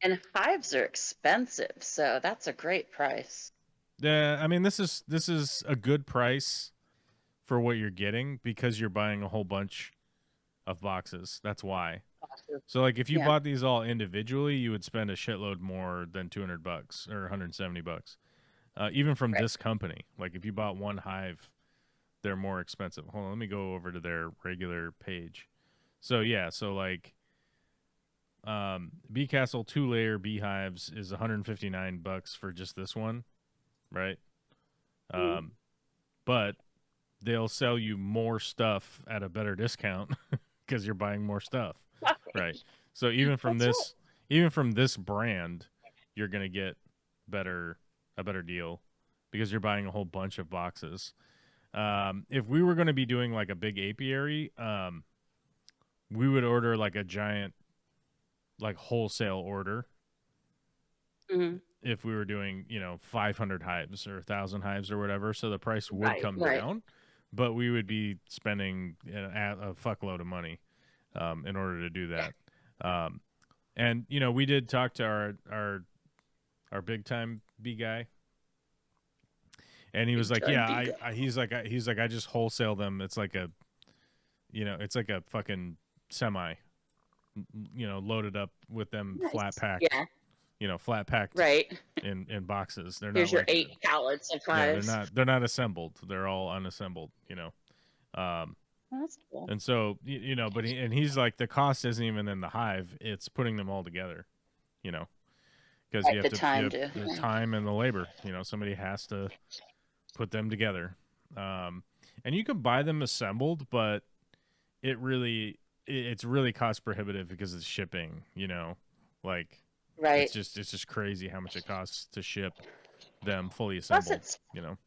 And hives are expensive, so that's a great price. Yeah, I mean this is a good price for what you're getting because you're buying a whole bunch of boxes. That's why. So like if you bought these all individually, you would spend a shitload more than $200 or $170. Even from this company. Like if you bought one hive, they're more expensive. Hold on, let me go over to their regular page. So yeah, so like Bee Castle 2-layer beehives is $159 for just this one, right? But they'll sell you more stuff at a better discount because you're buying more stuff, right? So even from this brand, you're gonna get a better deal because you're buying a whole bunch of boxes. If we were going to be doing like a big apiary, we would order like a giant, like wholesale order. Mm-hmm. If we were doing, 500 hives or 1,000 hives or whatever, so the price would come down, but we would be spending a fuckload of money in order to do that. And we did talk to our big time bee guy. And he was Big like, time yeah, bee he's like, I just wholesale them. It's like a, it's like a fucking semi, loaded up with them Nice. flat packed, Yeah. Flat packed Right. in boxes. They're Here's not your like, 8 pallets of yeah, hives. they're not assembled. They're all unassembled, Um, That's cool. and so, but he's like, the cost isn't even in the hive. It's putting them all together, because At the time to the time and the labor, somebody has to put them together. And you can buy them assembled, but it's really cost prohibitive because of shipping, like right. it's just crazy how much it costs to ship them fully Plus, assembled,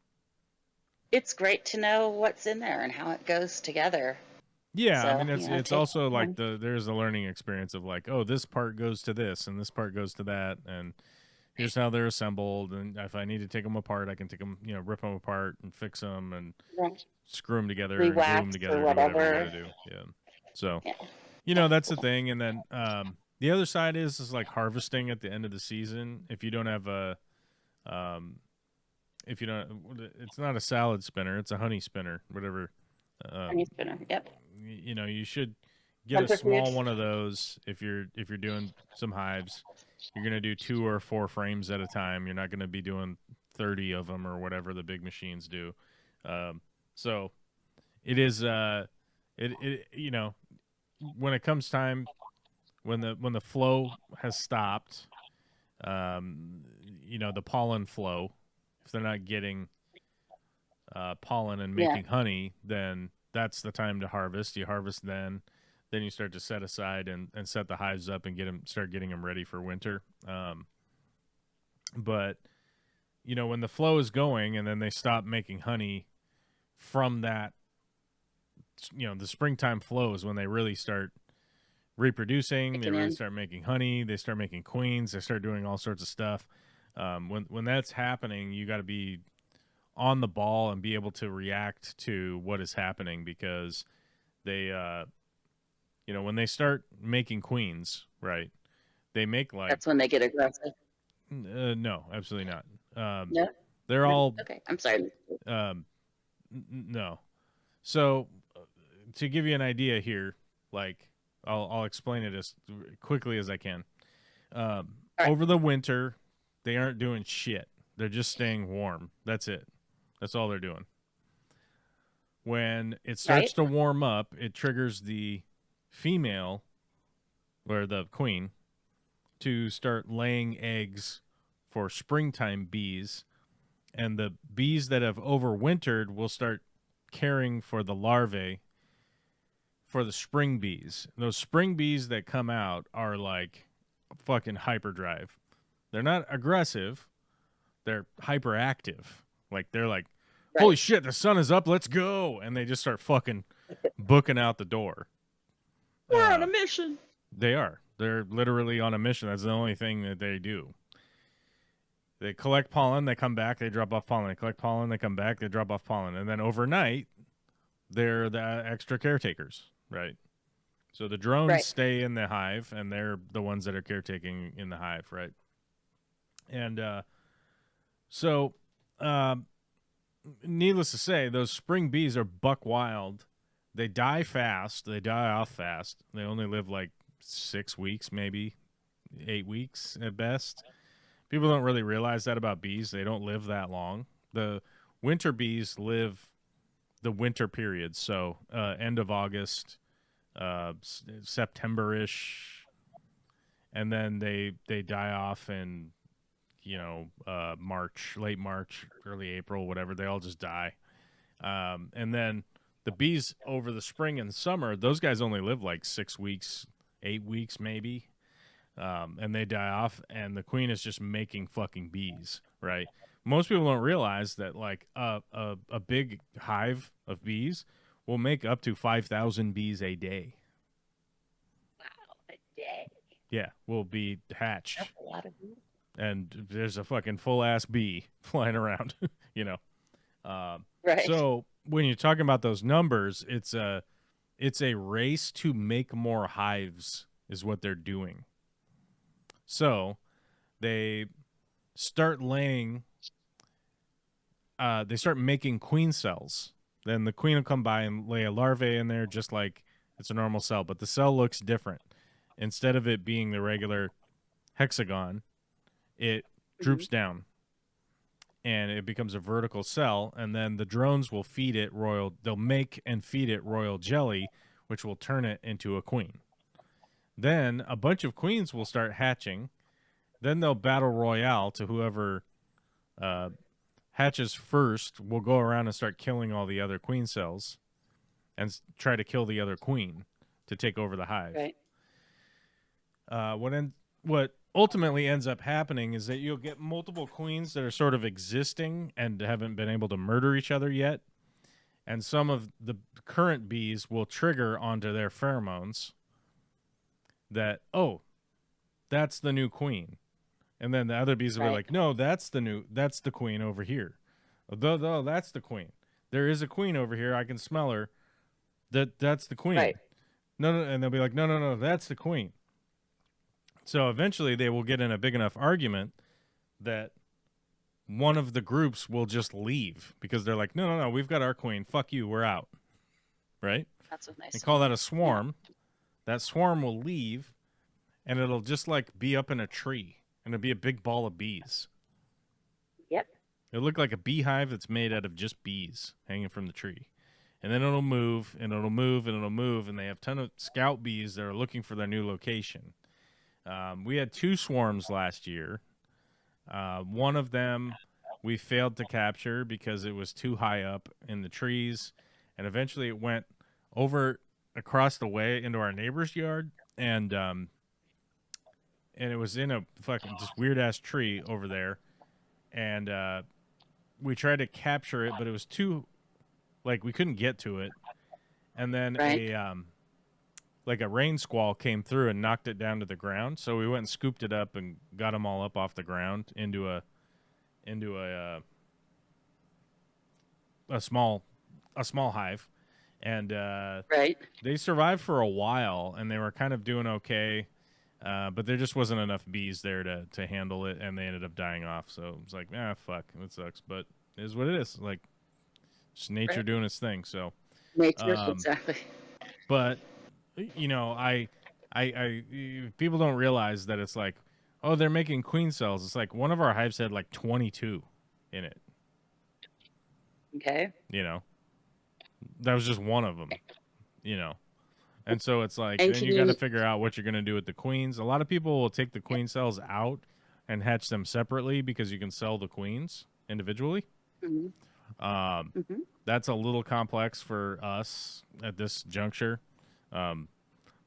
it's great to know what's in there and how it goes together. Yeah, I So, mean it's take also like time. there's a learning experience of like, oh, this part goes to this and this part goes to that, and here's how they're assembled, and if I need to take them apart, I can take them, rip them apart and fix them and Right. screw them together and glue them Re-wax together, or do whatever you whatever. got to do. Yeah. So, Yeah. that's the thing. And then the other side is like harvesting at the end of the season. If you don't have um, if you don't, it's not a salad spinner, it's a honey spinner, whatever. Honey spinner. Yep. You should get a Centrifuge. small one of those if you're doing some hives. You're gonna do 2 or 4 frames at a time. You're not gonna be doing 30 of them or whatever the big machines do. So it is when it comes time, when the flow has stopped, the pollen flow, if they're not getting pollen and making honey, then that's the time to harvest. You harvest then you start to set aside and set the hives up and start getting them ready for winter. But when the flow is going and then they stop making honey from that, the springtime flow is when they really start reproducing. They really start making honey. They start making queens. They start doing all sorts of stuff. When that's happening, you got to be on the ball and be able to react to what is happening, because they, when they start making queens, right? They make like, that's when they get aggressive. No, absolutely not. No. They're all okay. I'm sorry. No. So to give you an idea here, like I'll explain it as quickly as I can. Right. Over the winter, they aren't doing shit. They're just staying warm. That's it. That's all they're doing. When it starts to warm up, it triggers the female, or the queen, to start laying eggs for springtime bees. And the bees that have overwintered will start caring for the larvae for the spring bees. Those spring bees that come out are like fucking hyperdrive. They're not aggressive. They're hyperactive. Like they're like, holy shit, the sun is up, let's go. And they just start fucking booking out the door. We're on a mission. They are. They're literally on a mission. That's the only thing that they do. They collect pollen, they come back, they drop off pollen. They collect pollen, they come back, they drop off pollen. And then overnight, they're the extra caretakers, right? So the drones stay in the hive, and they're the ones that are caretaking in the hive, right? And so, needless to say, those spring bees are buck wild. They die fast. They die off fast. They only live like 6 weeks, maybe 8 weeks at best. People don't really realize that about bees. They don't live that long. The winter bees live the winter period, so end of August, September-ish, and then they die off in March, late March, early April, whatever. They all just die. And then the bees over the spring and summer, those guys only live like 6 weeks, 8 weeks maybe. And they die off, and the queen is just making fucking bees, right? Most people don't realize that like a big hive of bees will make up to 5,000 bees a day. Wow, a day. Yeah, will be hatched. That's a lot of bees. And there's a fucking full ass bee flying around, Right. So when you're talking about those numbers, it's a race to make more hives is what they're doing. So they start laying. They start making queen cells. Then the queen will come by and lay a larvae in there, just like it's a normal cell, but the cell looks different. Instead of it being the regular hexagon, it droops down and it becomes a vertical cell, and then the drones will feed it royal. They'll make and feed it royal jelly, which will turn it into a queen. Then a bunch of queens will start hatching. Then they'll battle royale to whoever hatches first. Will go around and start killing all the other queen cells and try to kill the other queen to take over the hive. Right. What ultimately ends up happening is that you'll get multiple queens that are sort of existing and haven't been able to murder each other yet. And some of the current bees will trigger onto their pheromones that, oh, that's the new queen. And then the other bees will be like, no, that's the queen over here. Though that's the queen. There is a queen over here. I can smell her. That's the queen. Right. No, and they'll be like, no, that's the queen. So eventually they will get in a big enough argument that one of the groups will just leave because they're like, no, we've got our queen. Fuck you, we're out. Right? That's a nice. They call that a swarm. Yeah. That swarm will leave, and it'll just like be up in a tree, and it'll be a big ball of bees. Yep. It'll look like a beehive that's made out of just bees hanging from the tree. And then it'll move, and it'll move, and it'll move, and they have a ton of scout bees that are looking for their new location. We had 2 swarms last year. One of them we failed to capture because it was too high up in the trees, and eventually it went over across the way into our neighbor's yard, and it was in a fucking just weird ass tree over there, and we tried to capture it, but it was too, like, we couldn't get to it, and then a rain squall came through and knocked it down to the ground. So we went and scooped it up and got them all up off the ground into a small hive, and they survived for a while, and they were kind of doing okay, but there just wasn't enough bees there to handle it, and they ended up dying off. So it was like, fuck, it sucks, but it is what it is. Like, just nature doing its thing. So nature, exactly. But you know, I people don't realize that it's like, oh, they're making queen cells. It's like one of our hives had like 22 in it. Okay. You know, that was just one of them. You know, and so it's like, and then you got to figure out what you're going to do with the queens. A lot of people will take the queen cells out and hatch them separately because you can sell the queens individually. That's a little complex for us at this juncture.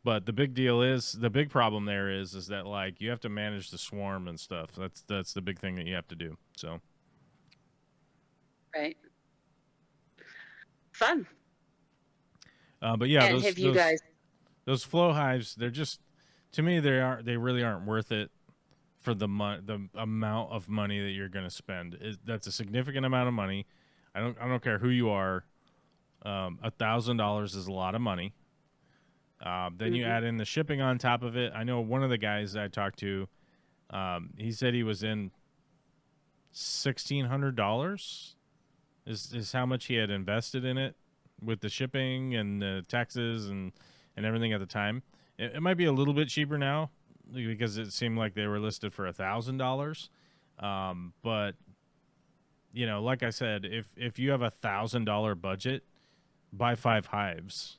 But the big problem there is that, like, you have to manage the swarm and stuff. That's the big thing that you have to do. So, right, fun. But yeah, and those flow hives, they're just, to me, they really aren't worth it for the amount of money that you're going to spend. That's a significant amount of money. I don't care who you are. $1,000 is a lot of money. Then you add in the shipping on top of it. I know one of the guys that I talked to, he said he was in $1,600 is how much he had invested in it with the shipping and the taxes and everything at the time. It might be a little bit cheaper now because it seemed like they were listed for $1,000. But you know, like I said, if you have $1,000 budget, buy 5 hives.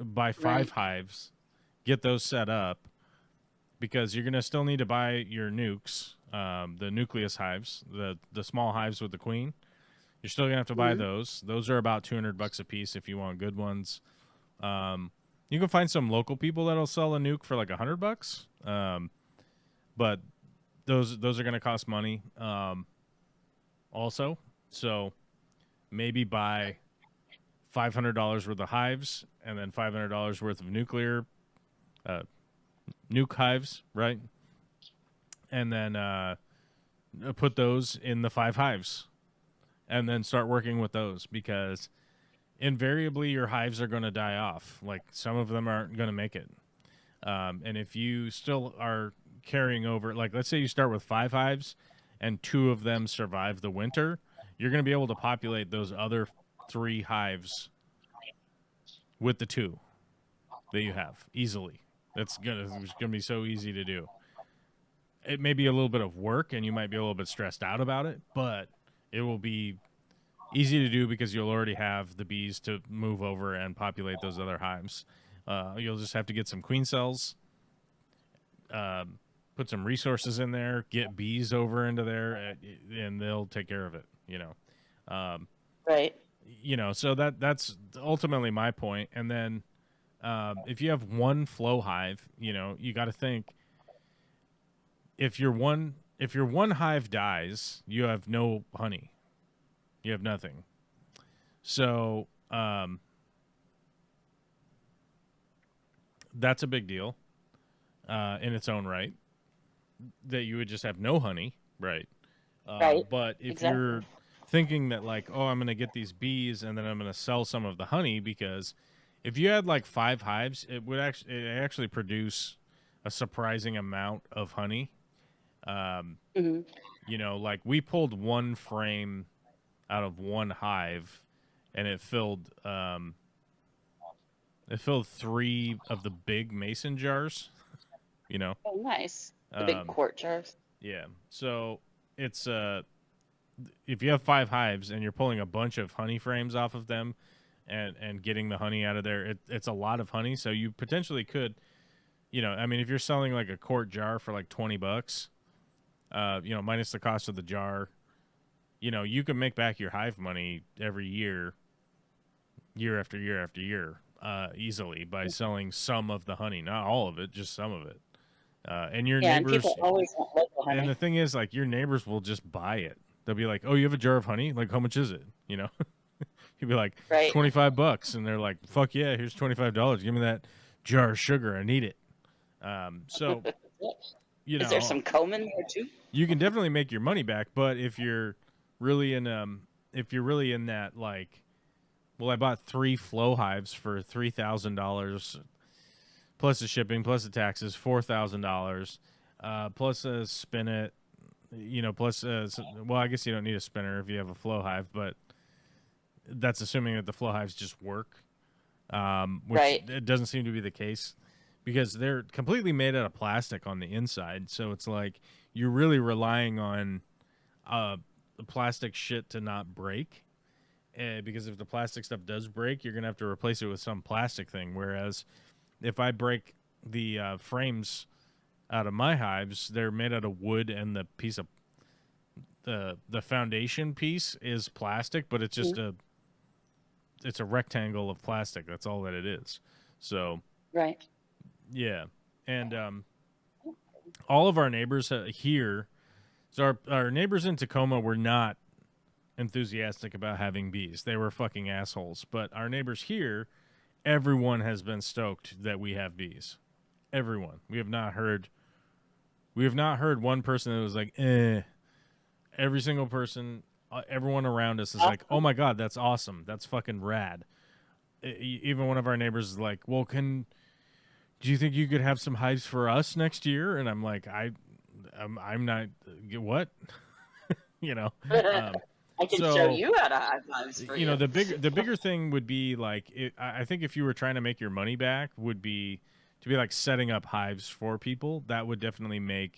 Buy 5 hives, get those set up, because you're gonna still need to buy your nukes, the nucleus hives, the small hives with the queen. You're still gonna have to buy those. Those are about $200 a piece if you want good ones. You can find some local people that'll sell a nuke for like $100. But those are gonna cost money. Also, so maybe buy $500 worth of hives and then $500 worth of nuke hives, right? And then put those in the 5 hives and then start working with those, because invariably your hives are going to die off. Like, some of them aren't going to make it. And if you still are carrying over. Like, let's say you start with 5 hives, and 2 of them survive the winter. You're going to be able to populate those other 3 hives with the 2 that you have easily. It's gonna be so easy to do. It may be a little bit of work, and you might be a little bit stressed out about it, but it will be easy to do because you'll already have the bees to move over and populate those other hives. You'll just have to get some queen cells, put some resources in there, get bees over into there, and they'll take care of it. Right. So that's ultimately my point. And then if you have one flow hive, you got to think, if your one hive dies, you have no honey. You have nothing. So that's a big deal in its own right, that you would just have no honey, right? Right. But if Exactly. you're thinking that, like, oh, I'm going to get these bees and then I'm going to sell some of the honey, because if you had like 5 hives, it would actually produce a surprising amount of honey. Like, we pulled 1 frame out of 1 hive, and it filled 3 of the big mason jars. Oh, nice. The big quart jars. Yeah. So it's if you have 5 hives and you're pulling a bunch of honey frames off of them and getting the honey out of there, it's a lot of honey. So you potentially could, if you're selling like a quart jar for like $20, minus the cost of the jar, you can make back your hive money every year after year after year, easily, by selling some of the honey. Not all of it, just some of it. And your neighbors, and people always want local honey. and the thing is, like, your neighbors will just buy it. They'll be like, "Oh, you have a jar of honey? Like, how much is it?" You'd be like, Right. $25, and they're like, "Fuck yeah, here's $25. Give me that jar of sugar. I need it." So, Is there some comb in there too? you can definitely make your money back, but if you're really in that, like, well, I bought 3 flow hives for $3,000 plus the shipping, plus the taxes, $4,000, plus a spinet, plus well, I guess you don't need a spinner if you have a flow hive, but that's assuming that the flow hives just work, which Right. it doesn't seem to be the case, because they're completely made out of plastic on the inside. So it's like you're really relying on the plastic shit to not break, because if the plastic stuff does break, you're gonna have to replace it with some plastic thing. Whereas if I break the frames out of my hives, they're made out of wood, and the piece of the foundation piece is plastic, but it's just it's a rectangle of plastic. That's all that it is. So Right. yeah, and all of our neighbors here, so our neighbors in Tacoma were not enthusiastic about having bees. They were fucking assholes. But our neighbors here, everyone has been stoked that we have bees. Everyone. We have not heard one person that was like, eh. Every single person, everyone around us is like, oh my God, that's awesome. That's fucking rad. Even one of our neighbors is like, well, do you think you could have some hives for us next year? And I'm like, I'm not, what? I can show you how to hive hives for you. The bigger thing would be like, I think if you were trying to make your money back, would be to be like setting up hives for people. That would definitely make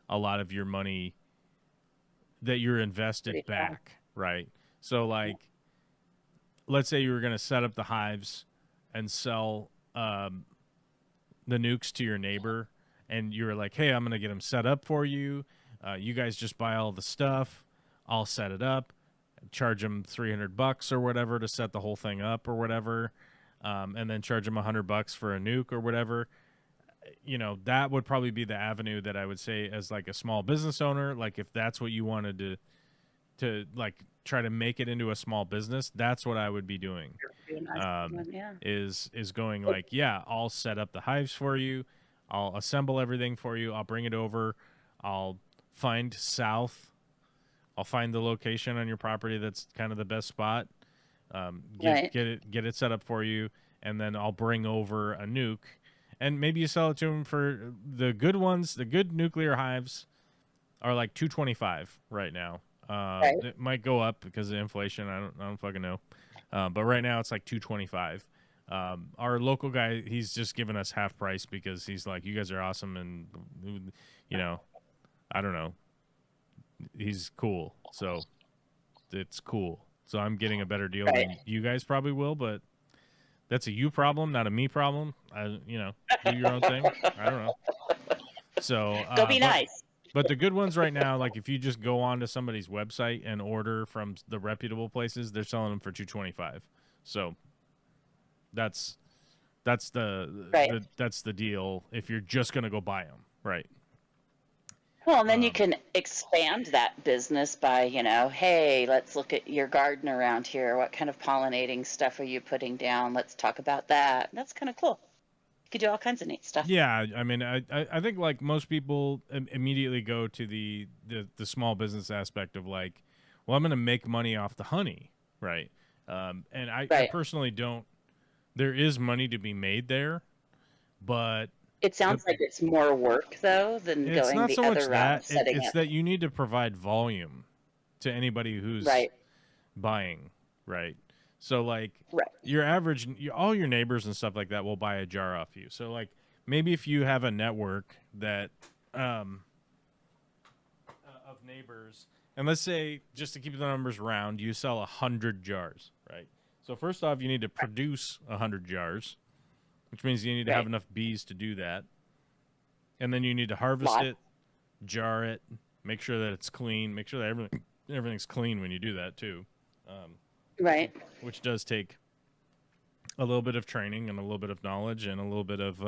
a lot of your money that you're invested back, right? So, like, let's say you were going to set up the hives and sell the nukes to your neighbor, and you were like, hey, I'm going to get them set up for you. You guys just buy all the stuff. I'll set it up. Charge them $300 or whatever to set the whole thing up or whatever, and then charge them $100 for a nuke or whatever. That would probably be the avenue that I would say, as like a small business owner, like if that's what you wanted to like try to make it into a small business, that's what I would be doing. Is going like, yeah, I'll set up the hives for you. I'll assemble everything for you. I'll bring it over. I'll find the location on your property that's kind of the best spot. Get it set up for you, and then I'll bring over a nuke, and maybe you sell it to them for the good ones. The good nuclear hives are like $225 right now. Right. It might go up because of inflation. I don't fucking know. But right now it's like $225. Our local guy, he's just giving us half price because he's like, you guys are awesome, and you know, I don't know. He's cool, so it's cool. So I'm getting a better deal than you guys probably will, but that's a you problem, not a me problem. Do your own thing. I don't know. So Go be nice. But the good ones right now, like if you just go onto somebody's website and order from the reputable places, they're selling them for $225. So that's the deal if you're just gonna go buy them, right? Well, and then you can expand that business by, hey, let's look at your garden around here. What kind of pollinating stuff are you putting down? Let's talk about that. That's kind of cool. You could do all kinds of neat stuff. Yeah, I mean, I think like most people immediately go to the small business aspect of like, well, I'm going to make money off the honey, right? And I personally don't. There is money to be made there, but it sounds like it's more work though than going the other route. It's that you need to provide volume to anybody who's buying, right? So like your average, all your neighbors and stuff like that will buy a jar off you. So like maybe if you have a network that of neighbors, and let's say just to keep the numbers round, you sell 100 jars, right? So first off, you need to produce 100 jars, which means you need to have enough bees to do that. And then you need to harvest it, jar it, make sure that it's clean, make sure that everything's clean when you do that too. Right. Which does take a little bit of training and a little bit of knowledge and a little bit of,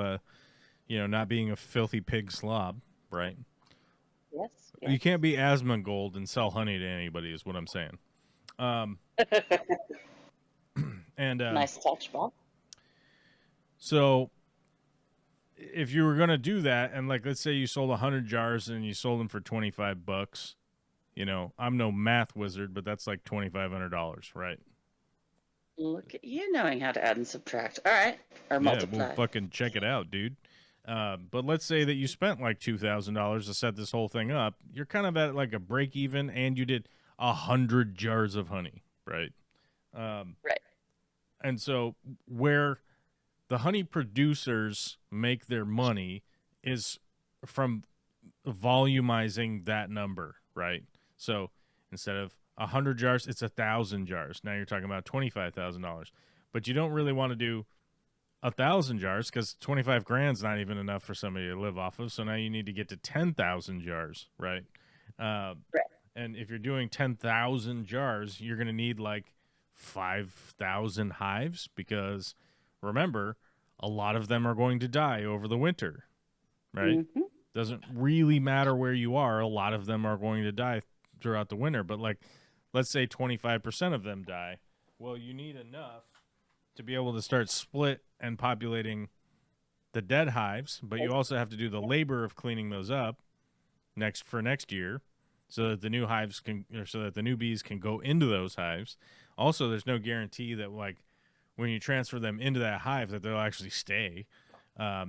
not being a filthy pig slob, right? Yes. You can't be Asmongold and sell honey to anybody is what I'm saying. And nice touch, Bob. So if you were going to do that, and like, let's say you sold 100 jars and you sold them for $25, I'm no math wizard, but that's like $2,500, right? Look at you knowing how to add and subtract. All right. Or multiply. Yeah, we'll fucking check it out, dude. But let's say that you spent like $2,000 to set this whole thing up. You're kind of at like a break even, and you did 100 jars of honey, right? Right. And so where the honey producers make their money is from volumizing that number, right? So instead of 100 jars, it's 1,000 jars. Now you're talking about $25,000. But you don't really want to do 1,000 jars because 25 grand's not even enough for somebody to live off of. So now you need to get to 10,000 jars, right? Right. And if you're doing 10,000 jars, you're going to need like 5,000 hives because remember, a lot of them are going to die over the winter, right? Mm-hmm. Doesn't really matter where you are. A lot of them are going to die throughout the winter. But like, let's say 25% of them die. Well, you need enough to be able to start split and populating the dead hives, but you also have to do the labor of cleaning those up next year so that the new hives so that the new bees can go into those hives. Also, there's no guarantee that like when you transfer them into that hive that they'll actually stay.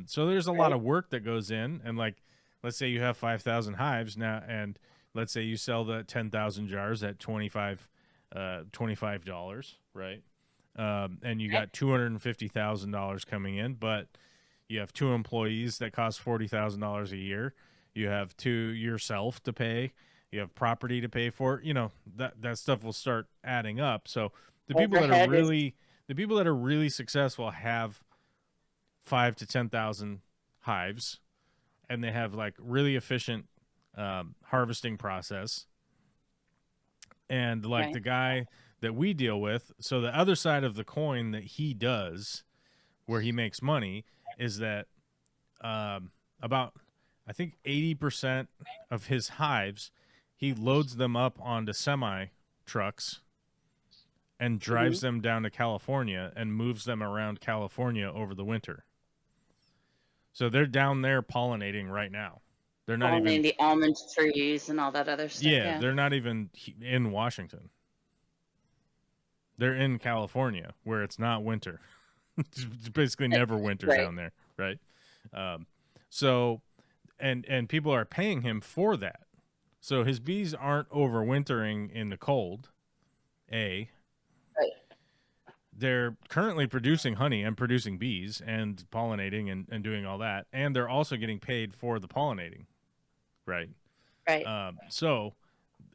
So there's a lot of work that goes in, and like, let's say you have 5,000 hives now, and let's say you sell the 10,000 jars at $25, right? And you got $250,000 coming in, but you have 2 employees that cost $40,000 a year. You have yourself to pay. You have property to pay for. That stuff will start adding up. So the people that are really successful have 5,000 to 10,000 hives, and they have like really efficient harvesting process. And like the guy that we deal with, so the other side of the coin that he does where he makes money is that about, I think 80% of his hives, he loads them up onto semi trucks and drives them down to California and moves them around California over the winter. So they're down there pollinating right now. They're not even the almond trees and all that other stuff. Yeah, they're not even in Washington. They're in California where it's not winter. It's basically never winter down there, right? So, and people are paying him for that. So his bees aren't overwintering in the cold. Right. They're currently producing honey and producing bees and pollinating and doing all that. And they're also getting paid for the pollinating. Right. Right. So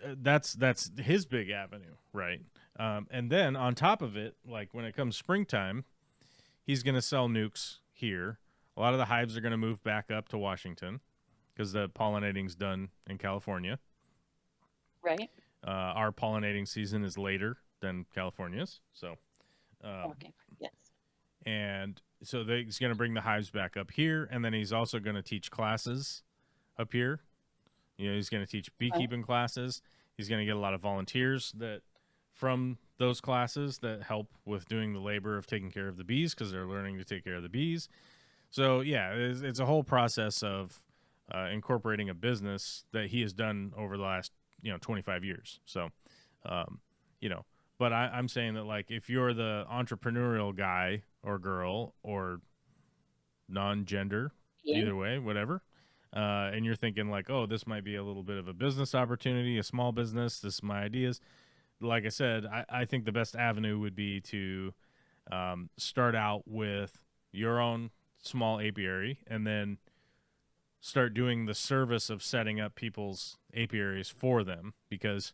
that's his big avenue. Right. And then on top of it, like when it comes springtime, he's going to sell nukes here. A lot of the hives are going to move back up to Washington because the pollinating's done in California. Right. Our pollinating season is later than California's. So, Okay. Yes. and so he's going to bring the hives back up here. And then he's also going to teach classes up here. He's going to teach beekeeping classes. He's going to get a lot of volunteers that from those classes that help with doing the labor of taking care of the bees because they're learning to take care of the bees. So yeah, it's a whole process of incorporating a business that he has done over the last 25 years. So, but I'm saying that like if you're the entrepreneurial guy or girl or non-gender, either way, whatever. And you're thinking like, oh, this might be a little bit of a business opportunity, a small business. This is my ideas. Like I said, I think the best avenue would be to start out with your own small apiary and then start doing the service of setting up people's apiaries for them because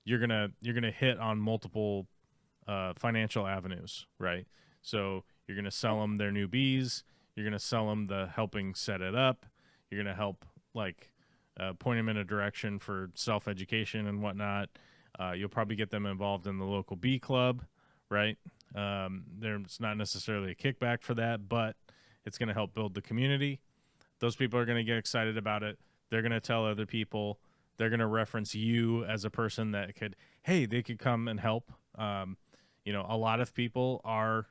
you're gonna hit on multiple financial avenues, right? So you're gonna sell them their new bees. You're gonna sell them the helping set it up. You're going to help, like, point them in a direction for self-education and whatnot. You'll probably get them involved in the local bee club, right? There's not necessarily a kickback for that, but it's going to help build the community. Those people are going to get excited about it. They're going to tell other people. They're going to reference you as a person that they could come and help. A lot of people are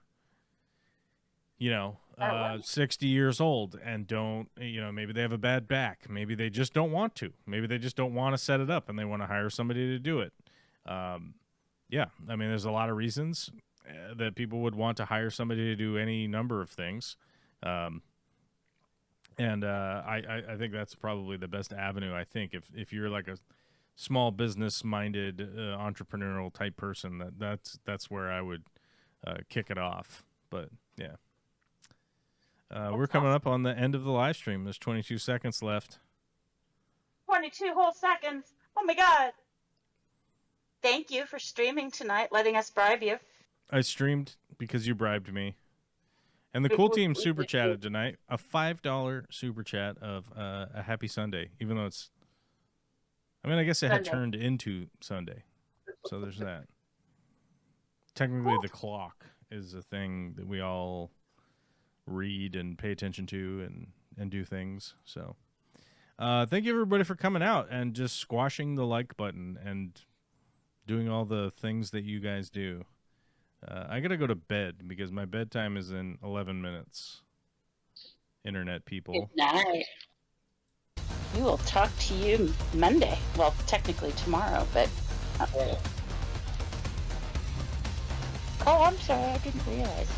60 years old and don't, maybe they have a bad back. Maybe they just don't want to. Maybe they just don't want to set it up and they want to hire somebody to do it. There's a lot of reasons that people would want to hire somebody to do any number of things. I think that's probably the best avenue. I think if you're like a small business minded entrepreneurial type person, that's where I would kick it off. But yeah. We're coming up on the end of the live stream. There's 22 seconds left. 22 whole seconds. Oh my God. Thank you for streaming tonight, letting us bribe you. I streamed because you bribed me. And the cool team super chatted tonight. A $5 super chat of a happy Sunday, even though I guess it had turned into Sunday. So there's that. Technically, the clock is a thing that we all read and pay attention to and do things. So thank you everybody for coming out and just squashing the like button and doing all the things that you guys do. I gotta go to bed because my bedtime is in 11 minutes. Internet people. Good night. We will talk to you Monday. Well, technically tomorrow, but not really. Oh, I'm sorry. I didn't realize.